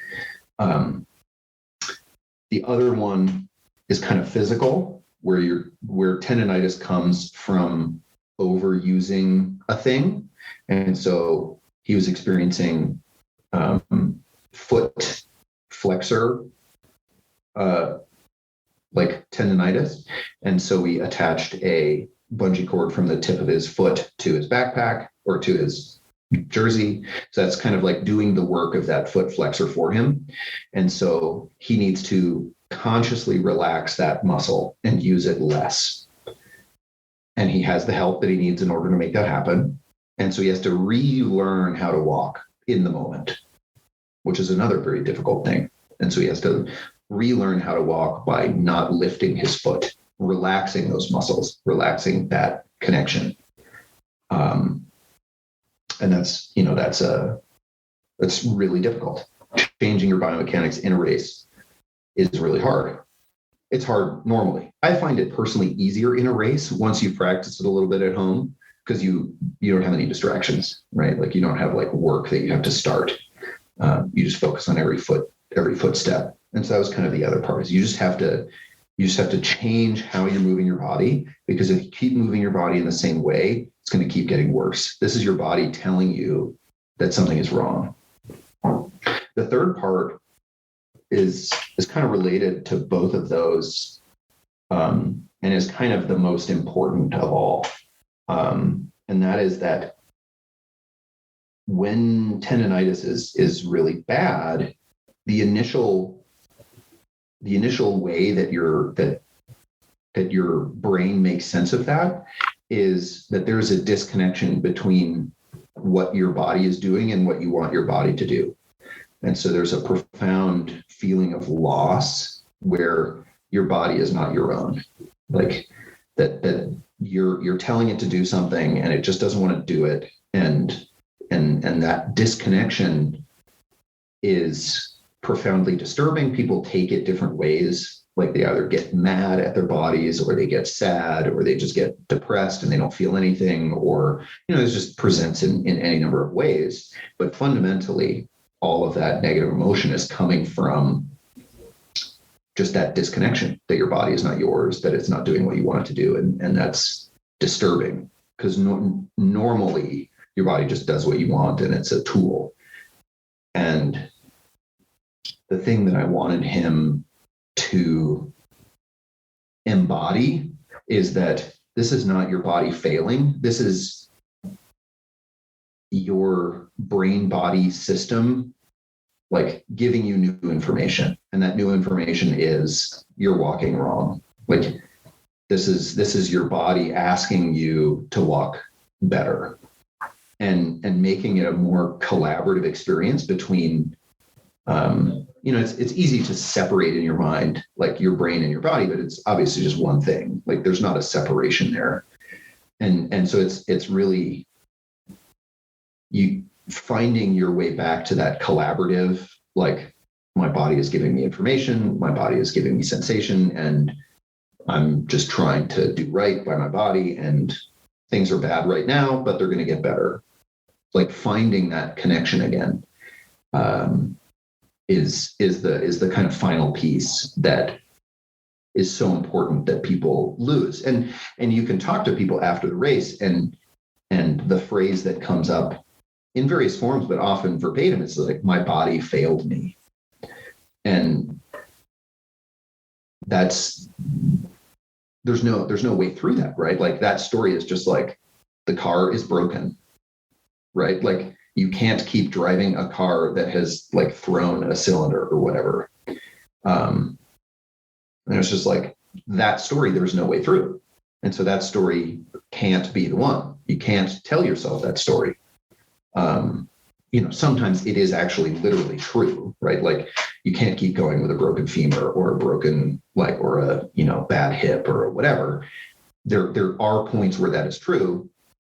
The other one is kind of physical, where tendonitis comes from overusing a thing. And so he was experiencing foot flexor, like tendonitis. And so we attached a bungee cord from the tip of his foot to his backpack or to his jersey. So that's kind of like doing the work of that foot flexor for him. And so he needs to consciously relax that muscle and use it less. And he has the help that he needs in order to make that happen. And so he has to relearn how to walk in the moment, which is another very difficult thing. And so he has to relearn how to walk by not lifting his foot, relaxing those muscles, relaxing that connection. And that's really difficult. Changing your biomechanics in a race is really hard. It's hard normally. I find it personally easier in a race once you've practiced it a little bit at home, because you don't have any distractions, right? Like you don't have like work that you have to start. You just focus on every footstep. And so that was kind of the other part, is you just have to change how you're moving your body, because if you keep moving your body in the same way, it's going to keep getting worse. This is your body telling you that something is wrong. The third part is kind of related to both of those, and is kind of the most important of all. And that is that when tendonitis is really bad, the initial way that your brain makes sense of that is that there's a disconnection between what your body is doing and what you want your body to do. And so there's a profound feeling of loss where your body is not your own. Like that you're telling it to do something and it just doesn't want to do it. And that disconnection is profoundly disturbing. People take it different ways. Like they either get mad at their bodies, or they get sad, or they just get depressed and they don't feel anything, or, it just presents in any number of ways. But fundamentally, all of that negative emotion is coming from just that disconnection, that your body is not yours, that it's not doing what you want it to do. And that's disturbing, because normally your body just does what you want and it's a tool. And the thing that I wanted him to embody is that this is not your body failing. This is your brain body system, like giving you new information. And that new information is you're walking wrong. Like this is your body asking you to walk better, and making it a more collaborative experience between, it's easy to separate in your mind, like your brain and your body, but it's obviously just one thing. Like there's not a separation there. And so it's really you finding your way back to that collaborative, like my body is giving me information, my body is giving me sensation, and I'm just trying to do right by my body, and things are bad right now, but they're going to get better. Like finding that connection again is the kind of final piece that is so important that people lose. And you can talk to people after the race, and the phrase that comes up in various forms, but often verbatim, it's like, my body failed me. And there's no way through that, right? Like that story is just like, the car is broken, right? Like you can't keep driving a car that has like thrown a cylinder or whatever. And it's just like that story, there's no way through. And so that story can't be the one. You can't tell yourself that story. Sometimes it is actually literally true, right? Like you can't keep going with a broken femur or a broken leg or a, bad hip or whatever. There are points where that is true.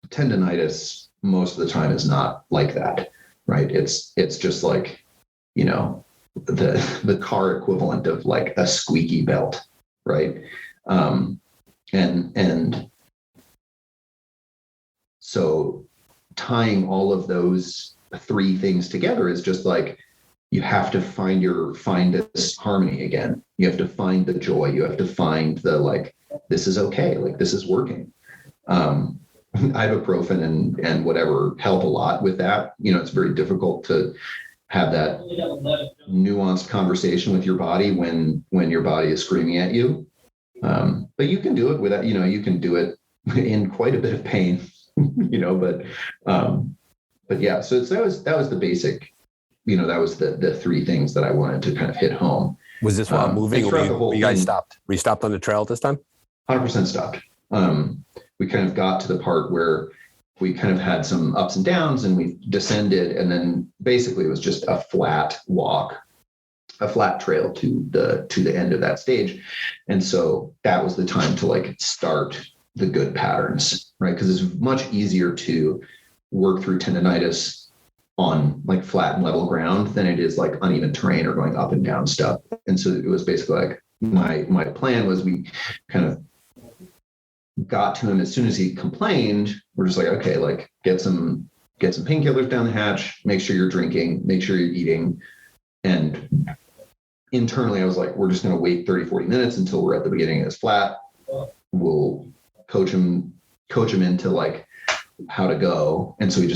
Tendonitis most of the time is not like that, right? It's just like, the car equivalent of like a squeaky belt, right? And so tying all of those three things together is just like, you have to find this harmony again. You have to find the joy. You have to find the, like, this is okay. Like this is working. ibuprofen and whatever help a lot with that. It's very difficult to have that nuanced conversation with your body when your body is screaming at you. But you can do it without, you can do it in quite a bit of pain, but yeah, so that was the basic, that was the three things that I wanted to kind of hit home. Was this while moving, or you guys stopped? Were you stopped on the trail at this time? 100% stopped. We kind of got to the part where we kind of had some ups and downs, and we descended, and then basically it was just a flat walk, a flat trail to the end of that stage. And so that was the time to like start the good patterns, right? Because it's much easier to work through tendonitis on like flat and level ground than it is like uneven terrain or going up and down stuff. And so it was basically like my plan was, we kind of got to him as soon as he complained. We're just like, okay, like get some painkillers down the hatch, make sure you're drinking, make sure you're eating. And internally I was like, we're just going to wait 30, 40 minutes until we're at the beginning of this flat. We'll coach him into like how to go. And so we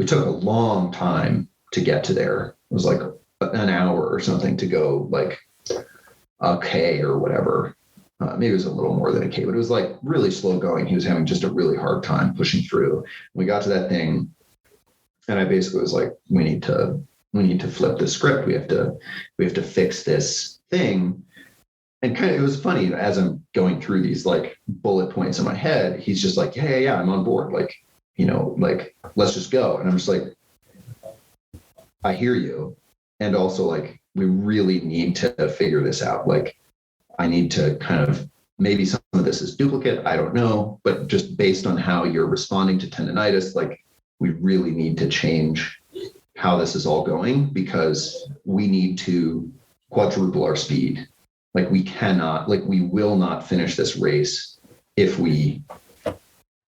took a long time to get to there. It was like an hour or something to go like a K or whatever. Maybe it was a little more than a K, but it was like really slow going. He was having just a really hard time pushing through. We got to that thing, and I basically was like, we need to flip the script. We have to fix this thing. And kind of, it was funny, as I'm going through these like bullet points in my head, he's just like, yeah, I'm on board. Like, like, let's just go. And I'm just like, I hear you. And also like, we really need to figure this out. Like, I need to kind of, maybe some of this is duplicate, I don't know, but just based on how you're responding to tendonitis, like we really need to change how this is all going, because we need to quadruple our speed. Like we will not finish this race if we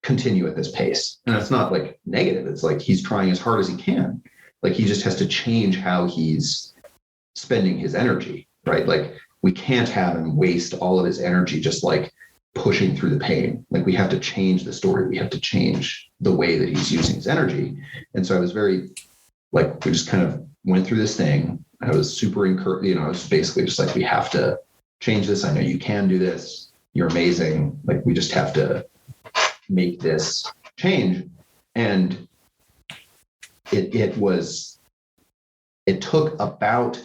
continue at this pace. And it's not like negative. It's like he's trying as hard as he can. Like he just has to change how he's spending his energy, right? Like we can't have him waste all of his energy just like pushing through the pain. Like we have to change the story. We have to change the way that he's using his energy. And so I was very like, we just kind of went through this thing. I was super encouraged, I was basically just like, we have to change this. I know you can do this. You're amazing. Like we just have to make this change. And it took about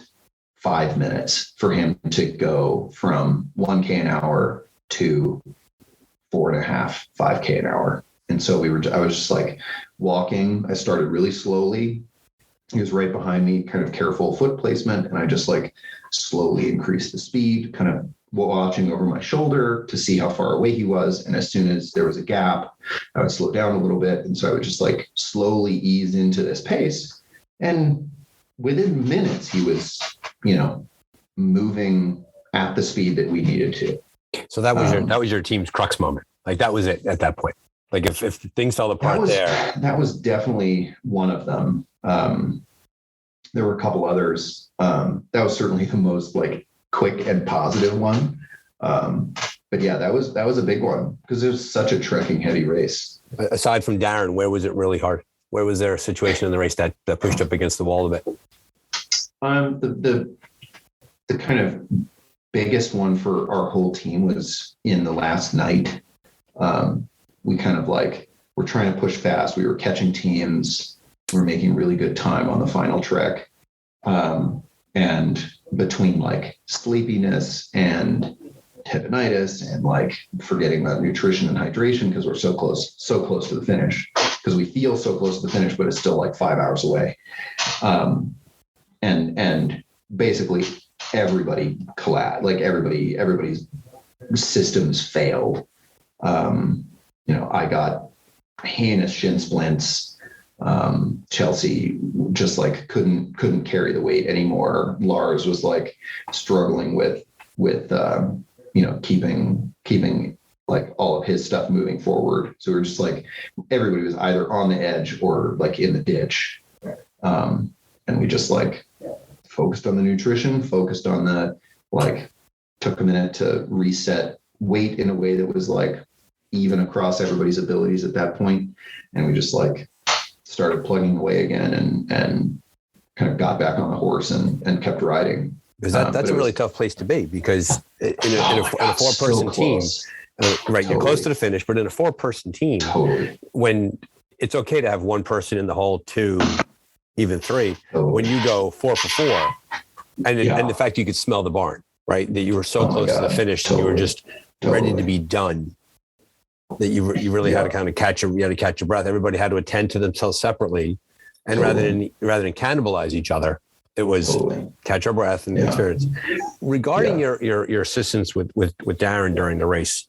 5 minutes for him to go from 1K an hour to 4.5, 5K an hour. And so I was just like walking. I started really slowly. He was right behind me, kind of careful foot placement. And I just like slowly increased the speed, kind of watching over my shoulder to see how far away he was. And as soon as there was a gap, I would slow down a little bit. And so I would just like slowly ease into this pace. And within minutes, he was, moving at the speed that we needed to. So that was your team's crux moment. Like that was it at that point. Like if things fell apart that was definitely one of them. There were a couple others. That was certainly the most like quick and positive one. But yeah, that was a big one because it was such a trekking heavy race. Aside from Darren, where was it really hard? Where was there a situation in the race that pushed up against the wall a bit? The kind of biggest one for our whole team was in the last night. We kind of like, we're trying to push fast. We were catching teams. We're making really good time on the final trek. And between like sleepiness and tendonitis and like forgetting about nutrition and hydration, because we're so close to the finish, because we feel so close to the finish, but it's still like 5 hours away. And basically everybody collapsed, like everybody's systems failed. I got heinous shin splints. Chelsea just like couldn't carry the weight anymore. Lars was like struggling with keeping like all of his stuff moving forward. So we're just like, everybody was either on the edge or like in the ditch. And we just like focused on the nutrition, focused on the, like, took a minute to reset weight in a way that was like even across everybody's abilities at that point. And we just like started plugging away again and kind of got back on the horse and kept riding. Because that's a really tough place to be, because in a four-person team, right, totally. You're close to the finish, but in a four-person team, totally. When it's okay to have one person in the hole, two, even three, totally. When you go 4 for 4, and the fact you could smell the barn, right, that you were so close to the finish, totally. And you were just ready to be done, that you really had to kind of catch your breath. Everybody had to attend to themselves separately, and totally. rather than cannibalize each other, it was totally. Catch our breath and experience. Regarding your assistance with Darren during the race,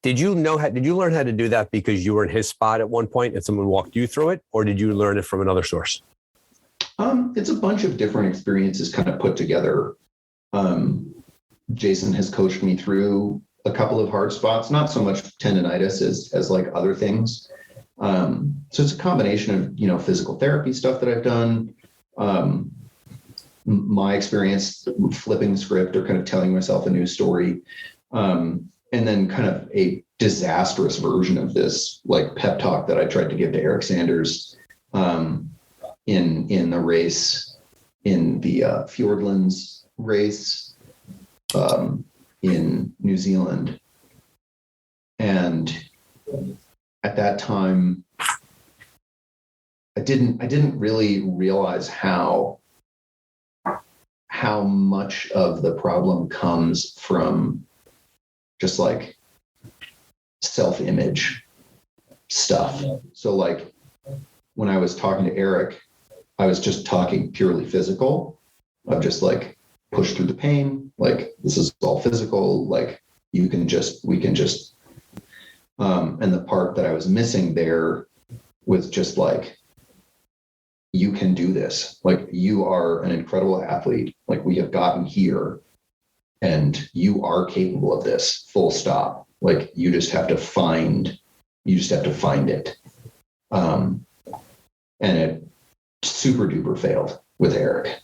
did you learn how to do that because you were in his spot at one point and someone walked you through it, or did you learn it from another source? It's a bunch of different experiences kind of put together. Jason has coached me through a couple of hard spots, not so much tendonitis as like other things. So it's a combination of, physical therapy stuff that I've done, my experience flipping the script or kind of telling myself a new story. And then kind of a disastrous version of this, like pep talk that I tried to give to Eric Sanders in the race, in the Fjordlands race in New Zealand. And at that time, I didn't really realize how much of the problem comes from just like self-image stuff. So like when I was talking to Eric, I was just talking purely physical. I've just like pushed through the pain. Like this is all physical. Like we can just, and the part that I was missing there was just like, you can do this. Like you are an incredible athlete. Like we have gotten here and you are capable of this, full stop. Like you just have to find it. And it super duper failed with Eric.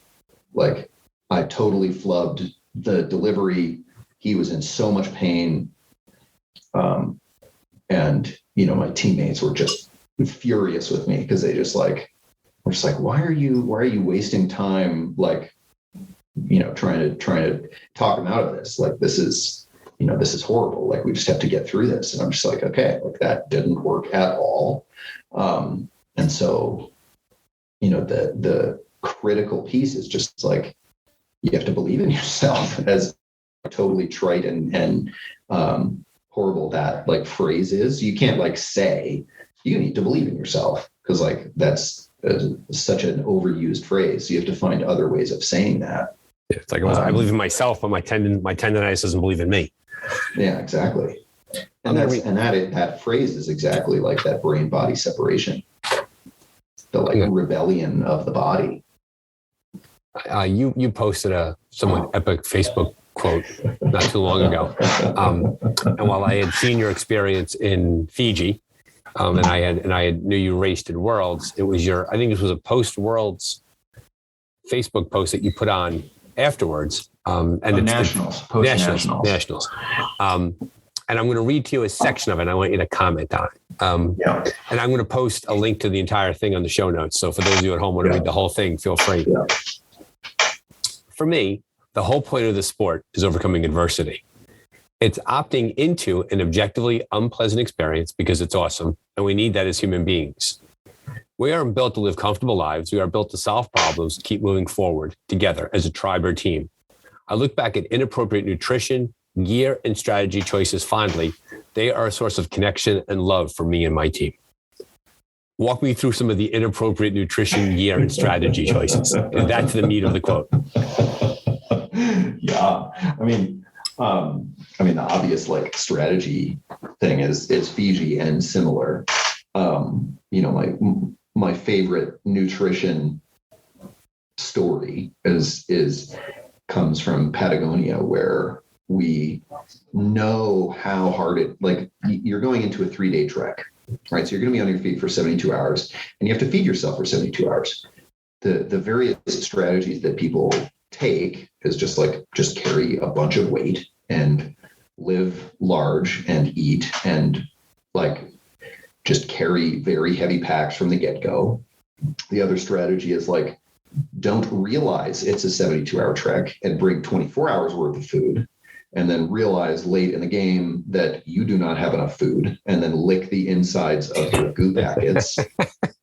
Like I totally flubbed the delivery. He was in so much pain. And my teammates were just furious with me because they just like, we're just like, why are you wasting time? Like, trying to talk them out of this. Like, this is horrible. Like, we just have to get through this. And I'm just like, okay, like that didn't work at all. And so, the critical piece is just like, you have to believe in yourself, as totally trite and horrible that like phrase is. You can't like say you need to believe in yourself, because like that's such an overused phrase. So you have to find other ways of saying that. It's like, I believe in myself, but my tendonitis doesn't believe in me. Yeah, exactly. And that phrase is exactly like that brain-body separation, the like rebellion of the body. You posted a somewhat epic Facebook quote not too long ago. And while I had seen your experience in Fiji, and I knew you raced in Worlds, it was I think this was a post-Worlds Facebook post that you put on afterwards. And it's Nationals. And I'm going to read to you a section of it, and I want you to comment on it. And I'm going to post a link to the entire thing on the show notes. So for those of you at home who want to read the whole thing, feel free. Yeah. For me, the whole point of the sport is overcoming adversity. It's opting into an objectively unpleasant experience because it's awesome, and we need that as human beings. We aren't built to live comfortable lives. We are built to solve problems, keep moving forward together as a tribe or team. I look back at inappropriate nutrition, gear, and strategy choices fondly. They are a source of connection and love for me and my team. Walk me through some of the inappropriate nutrition, gear, and strategy choices. And that's the meat of the quote. Yeah. I mean, the obvious like strategy thing is Fiji and similar. My favorite nutrition story comes from Patagonia, where we know how hard you're going into a 3-day trek, right? So you're going to be on your feet for 72 hours and you have to feed yourself for 72 hours. The various strategies that people take is just carry a bunch of weight and live large and eat and like just carry very heavy packs from the get-go. The other strategy is like, don't realize it's a 72-hour trek and bring 24 hours worth of food, and then realize late in the game that you do not have enough food, and then lick the insides of your goo packets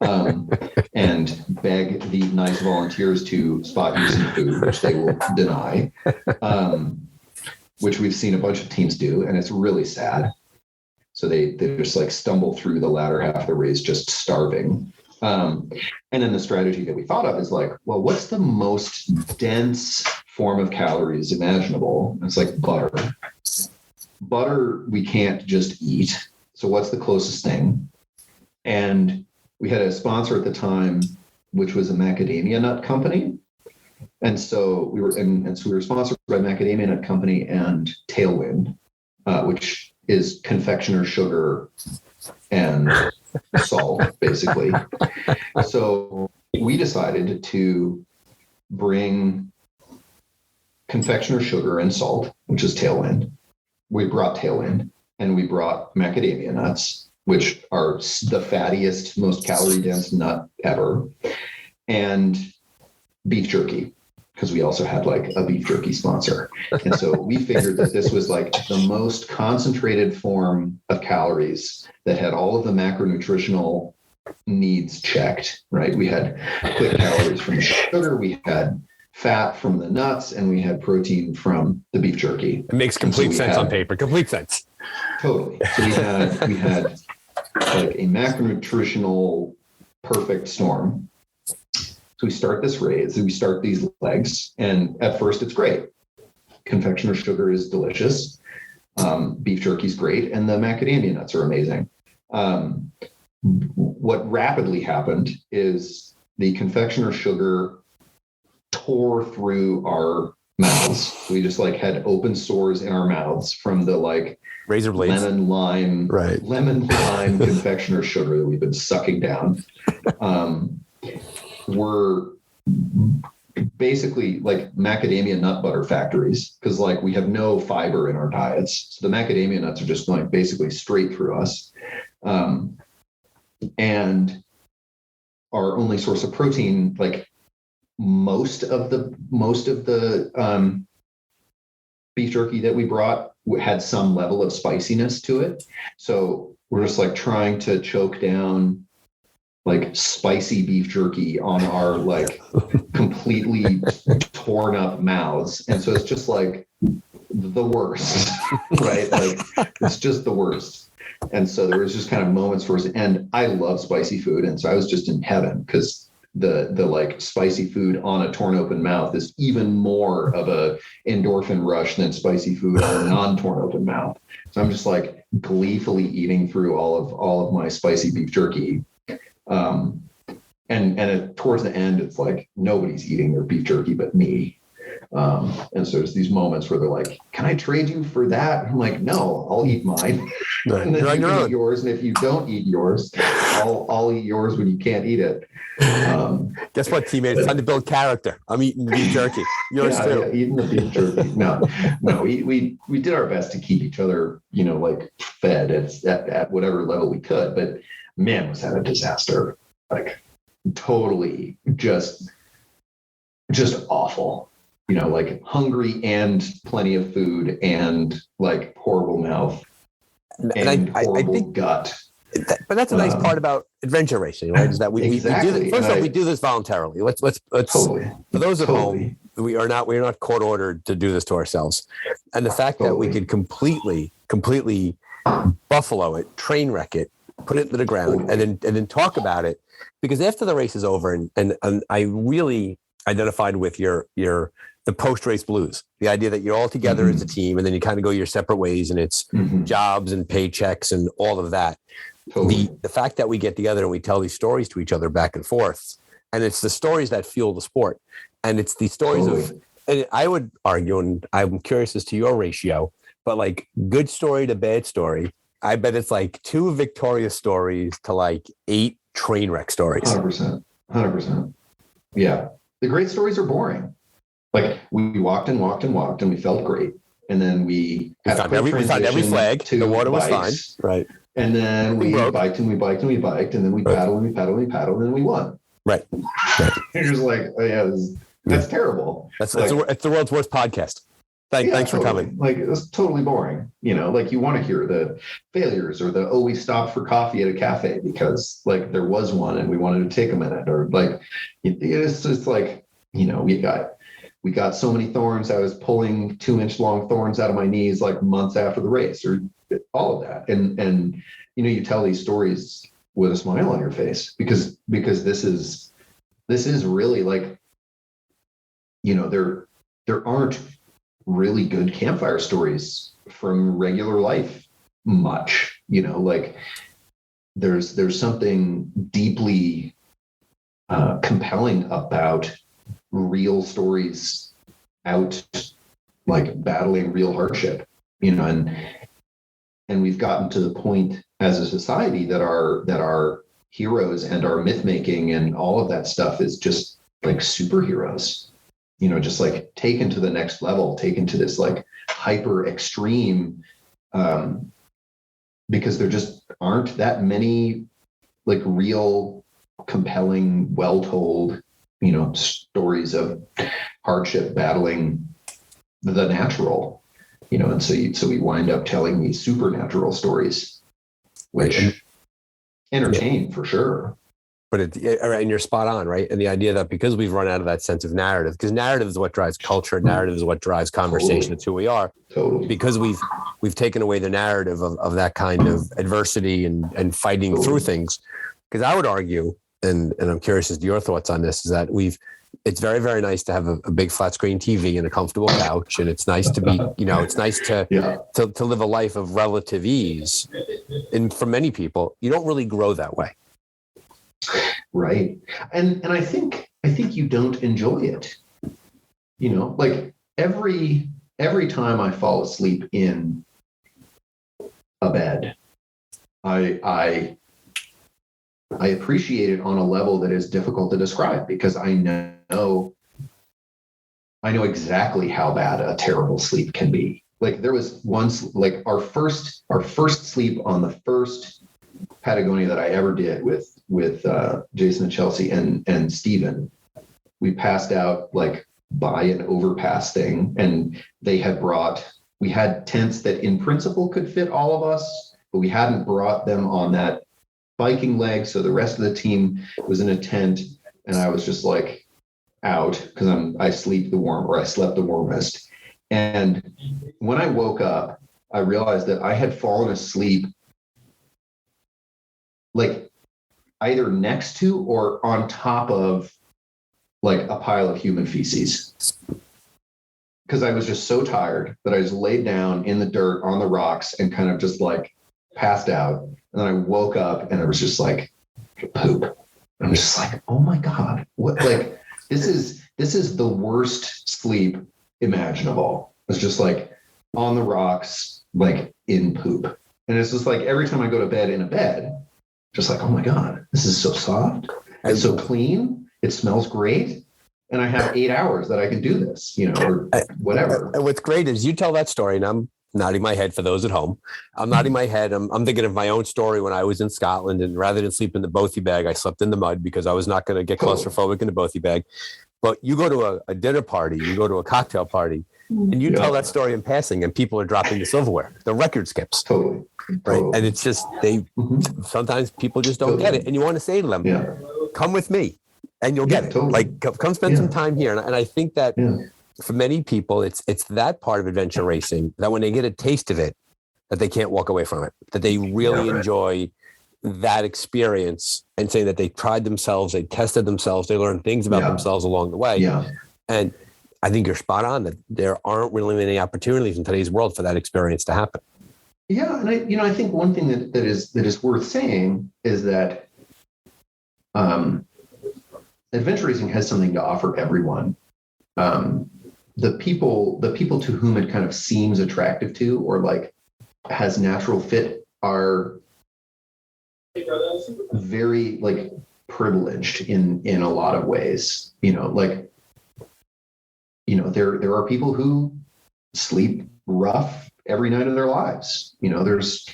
and beg the nice volunteers to spot you some food, which they will deny, which we've seen a bunch of teams do, and it's really sad. So they just like stumble through the latter half of the race just starving. And then the strategy that we thought of is like, well, what's the most dense form of calories imaginable? And it's like butter. Butter we can't just eat. So what's the closest thing? And we had a sponsor at the time, which was a macadamia nut company. And so we were sponsored by Macadamia Nut Company and Tailwind, which is confectioner sugar and salt, basically. So we decided to bring confectioner sugar and salt, which is Tailwind. We brought Tailwind, and we brought macadamia nuts, which are the fattiest, most calorie dense nut ever, and beef jerky, because we also had like a beef jerky sponsor. And so we figured that this was like the most concentrated form of calories that had all of the macronutritional needs checked, right? We had quick calories from the sugar, we had fat from the nuts, and we had protein from the beef jerky. It makes complete sense on paper. Complete sense. Totally. So we had like a macronutritional perfect storm. So we start this race, we start these legs, and at first it's great. Confectioner sugar is delicious. Beef jerky is great, and the macadamia nuts are amazing. What rapidly happened is the confectioner sugar tore through our mouths. We just like had open sores in our mouths from the like razor blades, lemon lime confectioner sugar that we've been sucking down. We're basically like macadamia nut butter factories, because like we have no fiber in our diets. So the macadamia nuts are just going basically straight through us. And our only source of protein, like most of the beef jerky that we brought had some level of spiciness to it. So we're just like trying to choke down like spicy beef jerky on our like completely torn up mouths. And so it's just like the worst, right? Like it's just the worst. And so there was just kind of moments for us, and I love spicy food. And so I was just in heaven, because the like spicy food on a torn open mouth is even more of a endorphin rush than spicy food on a non-torn open mouth. So I'm just like gleefully eating through all of my spicy beef jerky. And towards the end, it's like nobody's eating their beef jerky but me. And so there's these moments where they're like, "Can I trade you for that?" I'm like, "No, I'll eat mine." Right. And then you can eat yours. And if you don't eat yours, I'll eat yours when you can't eat it. Guess what, teammate? It's time to build character. I'm eating the beef jerky. Yours too. Yeah, eating the beef jerky. No, we did our best to keep each other, like fed at whatever level we could. But man, was that a disaster. Like totally just awful. Like hungry and plenty of food and like horrible mouth and horrible I think gut. But that's a nice part about adventure racing, right? Is that we do this, first of all, we do this voluntarily. Let's totally. For those at home, we're not court ordered to do this to ourselves. And the fact that we could completely buffalo it, train wreck it, put it into the ground, and then talk about it, because after the race is over, and I really identified with the post-race blues, the idea that you're all together as a team, and then you kind of go your separate ways, and it's jobs and paychecks and all of that. Totally. The fact that we get together and we tell these stories to each other back and forth, and it's the stories that fuel the sport, and it's the stories of, and I would argue, and I'm curious as to your ratio, but like good story to bad story, I bet it's like 2 victorious stories to like 8 train wreck stories. 100%. Yeah. The great stories are boring. Like we walked and we felt great. and then we found every flag. The water was fine, right? And then we biked and we biked and we biked, and then we paddled and we paddled and we paddled, and then we won. Right. You're just like, oh yeah, that's terrible. It's the world's worst podcast. Thanks for coming. Like, it's totally boring. Like you want to hear the failures or we stopped for coffee at a cafe because like there was one and we wanted to take a minute, or like it's just like, we got so many thorns. I was pulling 2-inch long thorns out of my knees like months after the race, or all of that. And you tell these stories with a smile on your face because this is really like, there aren't really good campfire stories from regular life much, like there's something deeply compelling about real stories out, like battling real hardship, and we've gotten to the point as a society that our heroes and our myth making and all of that stuff is just like superheroes, just like taken to the next level, taken to this like hyper extreme, because there just aren't that many like real compelling, well-told, stories of hardship battling the natural, and so we wind up telling these supernatural stories, which entertain for sure. But and you're spot on, right? And the idea that because we've run out of that sense of narrative, because narrative is what drives culture, narrative is what drives conversation. Totally. It's who we are. Totally. Because we've taken away the narrative of that kind of adversity and fighting through things. Because I would argue, and I'm curious as to your thoughts on this, is that it's very, very nice to have a big flat screen TV and a comfortable couch, and it's nice to be, it's nice to live a life of relative ease. And for many people, you don't really grow that way. Right. And I think you don't enjoy it. Like every time I fall asleep in a bed, I appreciate it on a level that is difficult to describe, because I know exactly how bad a terrible sleep can be. Like there was once, like our first sleep on the first Patagonia that I ever did with Jason and Chelsea and Steven, we passed out like by an overpass thing, and we had tents that in principle could fit all of us, but we hadn't brought them on that biking leg. So the rest of the team was in a tent, and I was just like out because I slept the warmest. And when I woke up, I realized that I had fallen asleep like either next to or on top of like a pile of human feces, because I was just so tired that I just laid down in the dirt on the rocks and kind of just like passed out. And then I woke up and it was just like poop. I'm just like, oh my God, what? Like this is the worst sleep imaginable. It's just like on the rocks, like in poop. And it's just like every time I go to bed in a bed, just like, oh my God, this is so soft. It's so clean. It smells great. And I have 8 hours that I can do this, or whatever. And what's great is you tell that story, and I'm nodding my head for those at home. I'm nodding my head. I'm thinking of my own story when I was in Scotland, and rather than sleep in the bothy bag, I slept in the mud because I was not going to get claustrophobic in the bothy bag. But you go to a dinner party, you go to a cocktail party, and you tell that story in passing, and people are dropping the silverware. The record skips. Totally. Right. And it's just, sometimes people just don't get it. And you want to say to them, come with me and you'll get it. Totally. Like come spend some time here. And I think that for many people, it's that part of adventure racing that when they get a taste of it, that they can't walk away from it, that they really enjoy that experience, and saying that they tried themselves, they tested themselves, they learned things about themselves along the way. Yeah. And I think you're spot on that there aren't really many opportunities in today's world for that experience to happen. Yeah, and I think one thing that is worth saying is that adventure racing has something to offer everyone. The people to whom it kind of seems attractive to, or like has natural fit, are very like privileged in a lot of ways. There are people who sleep rough every night of their lives. There's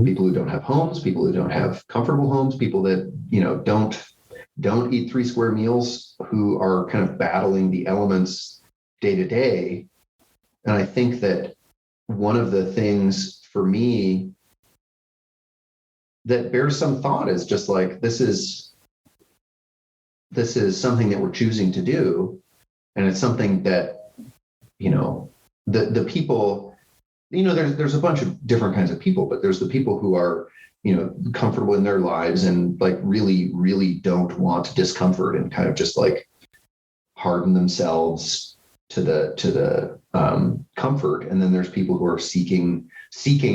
people who don't have homes, people who don't have comfortable homes, people that, don't eat 3 square meals, who are kind of battling the elements day to day. And I think that one of the things for me that bears some thought is just like, this is something that we're choosing to do. And it's something that, the people, there's a bunch of different kinds of people, but there's the people who are, comfortable in their lives and like really, really don't want discomfort and kind of just like harden themselves to the comfort. And then there's people who are seeking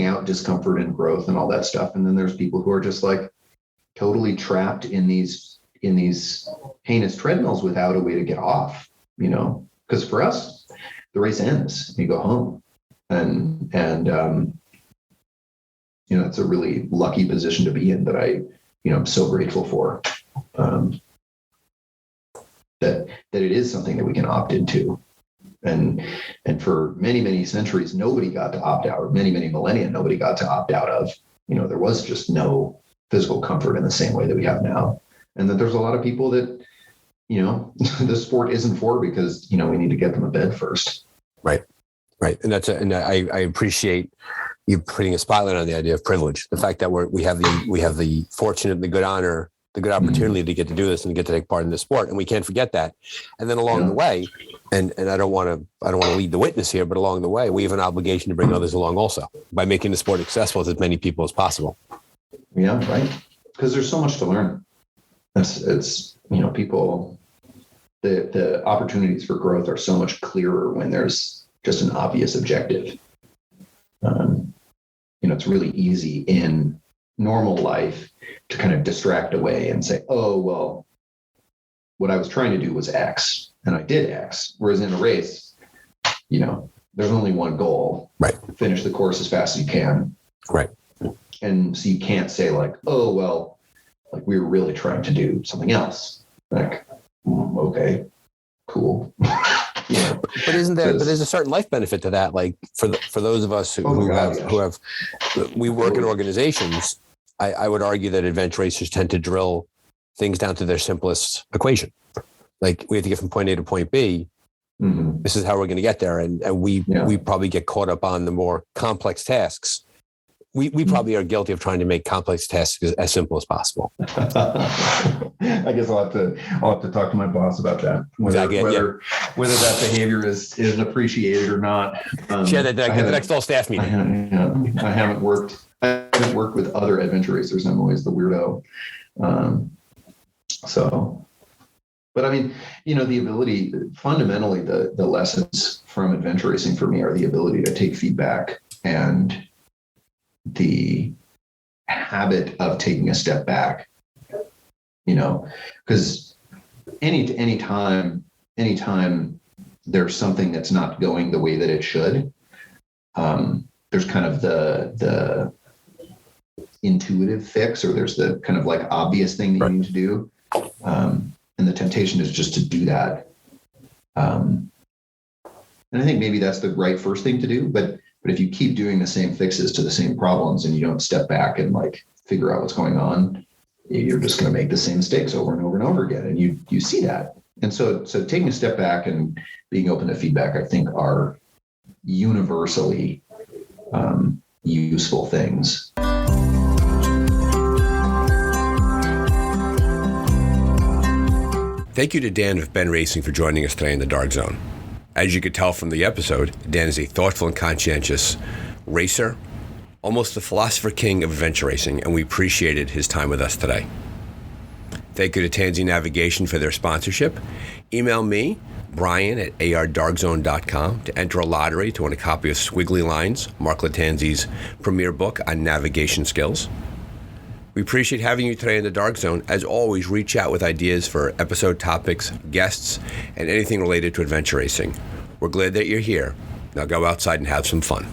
out discomfort and growth and all that stuff. And then there's people who are just like totally trapped in these heinous treadmills without a way to get off, because for us, the race ends and you go home. And it's a really lucky position to be in that I'm so grateful for, that it is something that we can opt into. And for many, many centuries, nobody got to opt out, or many, many millennia, nobody got to opt out of, there was just no physical comfort in the same way that we have now. And that there's a lot of people that, the sport isn't for because, we need to get them a bed first. Right. And I appreciate you putting a spotlight on the idea of privilege. The fact that we have the fortunate, the good honor, the good opportunity to get to do this and to get to take part in this sport. And we can't forget that. And then along the way, and I don't want to lead the witness here, but along the way, we have an obligation to bring others along also by making the sport accessible to as many people as possible. Yeah. Right. Because there's so much to learn. It's people, the opportunities for growth are so much clearer when there's just an obvious objective. It's really easy in normal life to kind of distract away and say, oh, well, what I was trying to do was X and I did X. Whereas in a race, there's only one goal, right? Finish the course as fast as you can. Right. And so you can't say like, oh, well, like we were really trying to do something else. Like, okay, cool. But isn't there? But there's a certain life benefit to that. Like for those of us who we work in organizations. I would argue that adventure racers tend to drill things down to their simplest equation. Like we have to get from point A to point B. Mm-hmm. This is how we're going to get there, and we probably get caught up on the more complex tasks. We probably are guilty of trying to make complex tasks as simple as possible. I guess I'll have to talk to my boss about that. Whether that behavior is appreciated or not. Share that at the next all staff meeting. I haven't worked with other adventure racers. I'm always the weirdo. But I mean, the ability, fundamentally, the lessons from adventure racing for me are the ability to take feedback and the habit of taking a step back, because anytime there's something that's not going the way that it should, there's kind of the intuitive fix, or there's the kind of like obvious thing that you need to do. And the temptation is just to do that. And I think maybe that's the right first thing to do, but if you keep doing the same fixes to the same problems and you don't step back and like figure out what's going on, you're just going to make the same mistakes over and over and over again. And you see that. And so taking a step back and being open to feedback, I think, are universally useful things. Thank you to Dan of Ben Racing for joining us today in the Dark Zone. As you could tell from the episode, Dan is a thoughtful and conscientious racer, almost the philosopher king of adventure racing, and we appreciated his time with us today. Thank you to Tansy Navigation for their sponsorship. Email me, Brian at ardarkzone.com, to enter a lottery to win a copy of Squiggly Lines, Mark Latanzi's premier book on navigation skills. We appreciate having you today in the Dark Zone. As always, reach out with ideas for episode topics, guests, and anything related to adventure racing. We're glad that you're here. Now go outside and have some fun.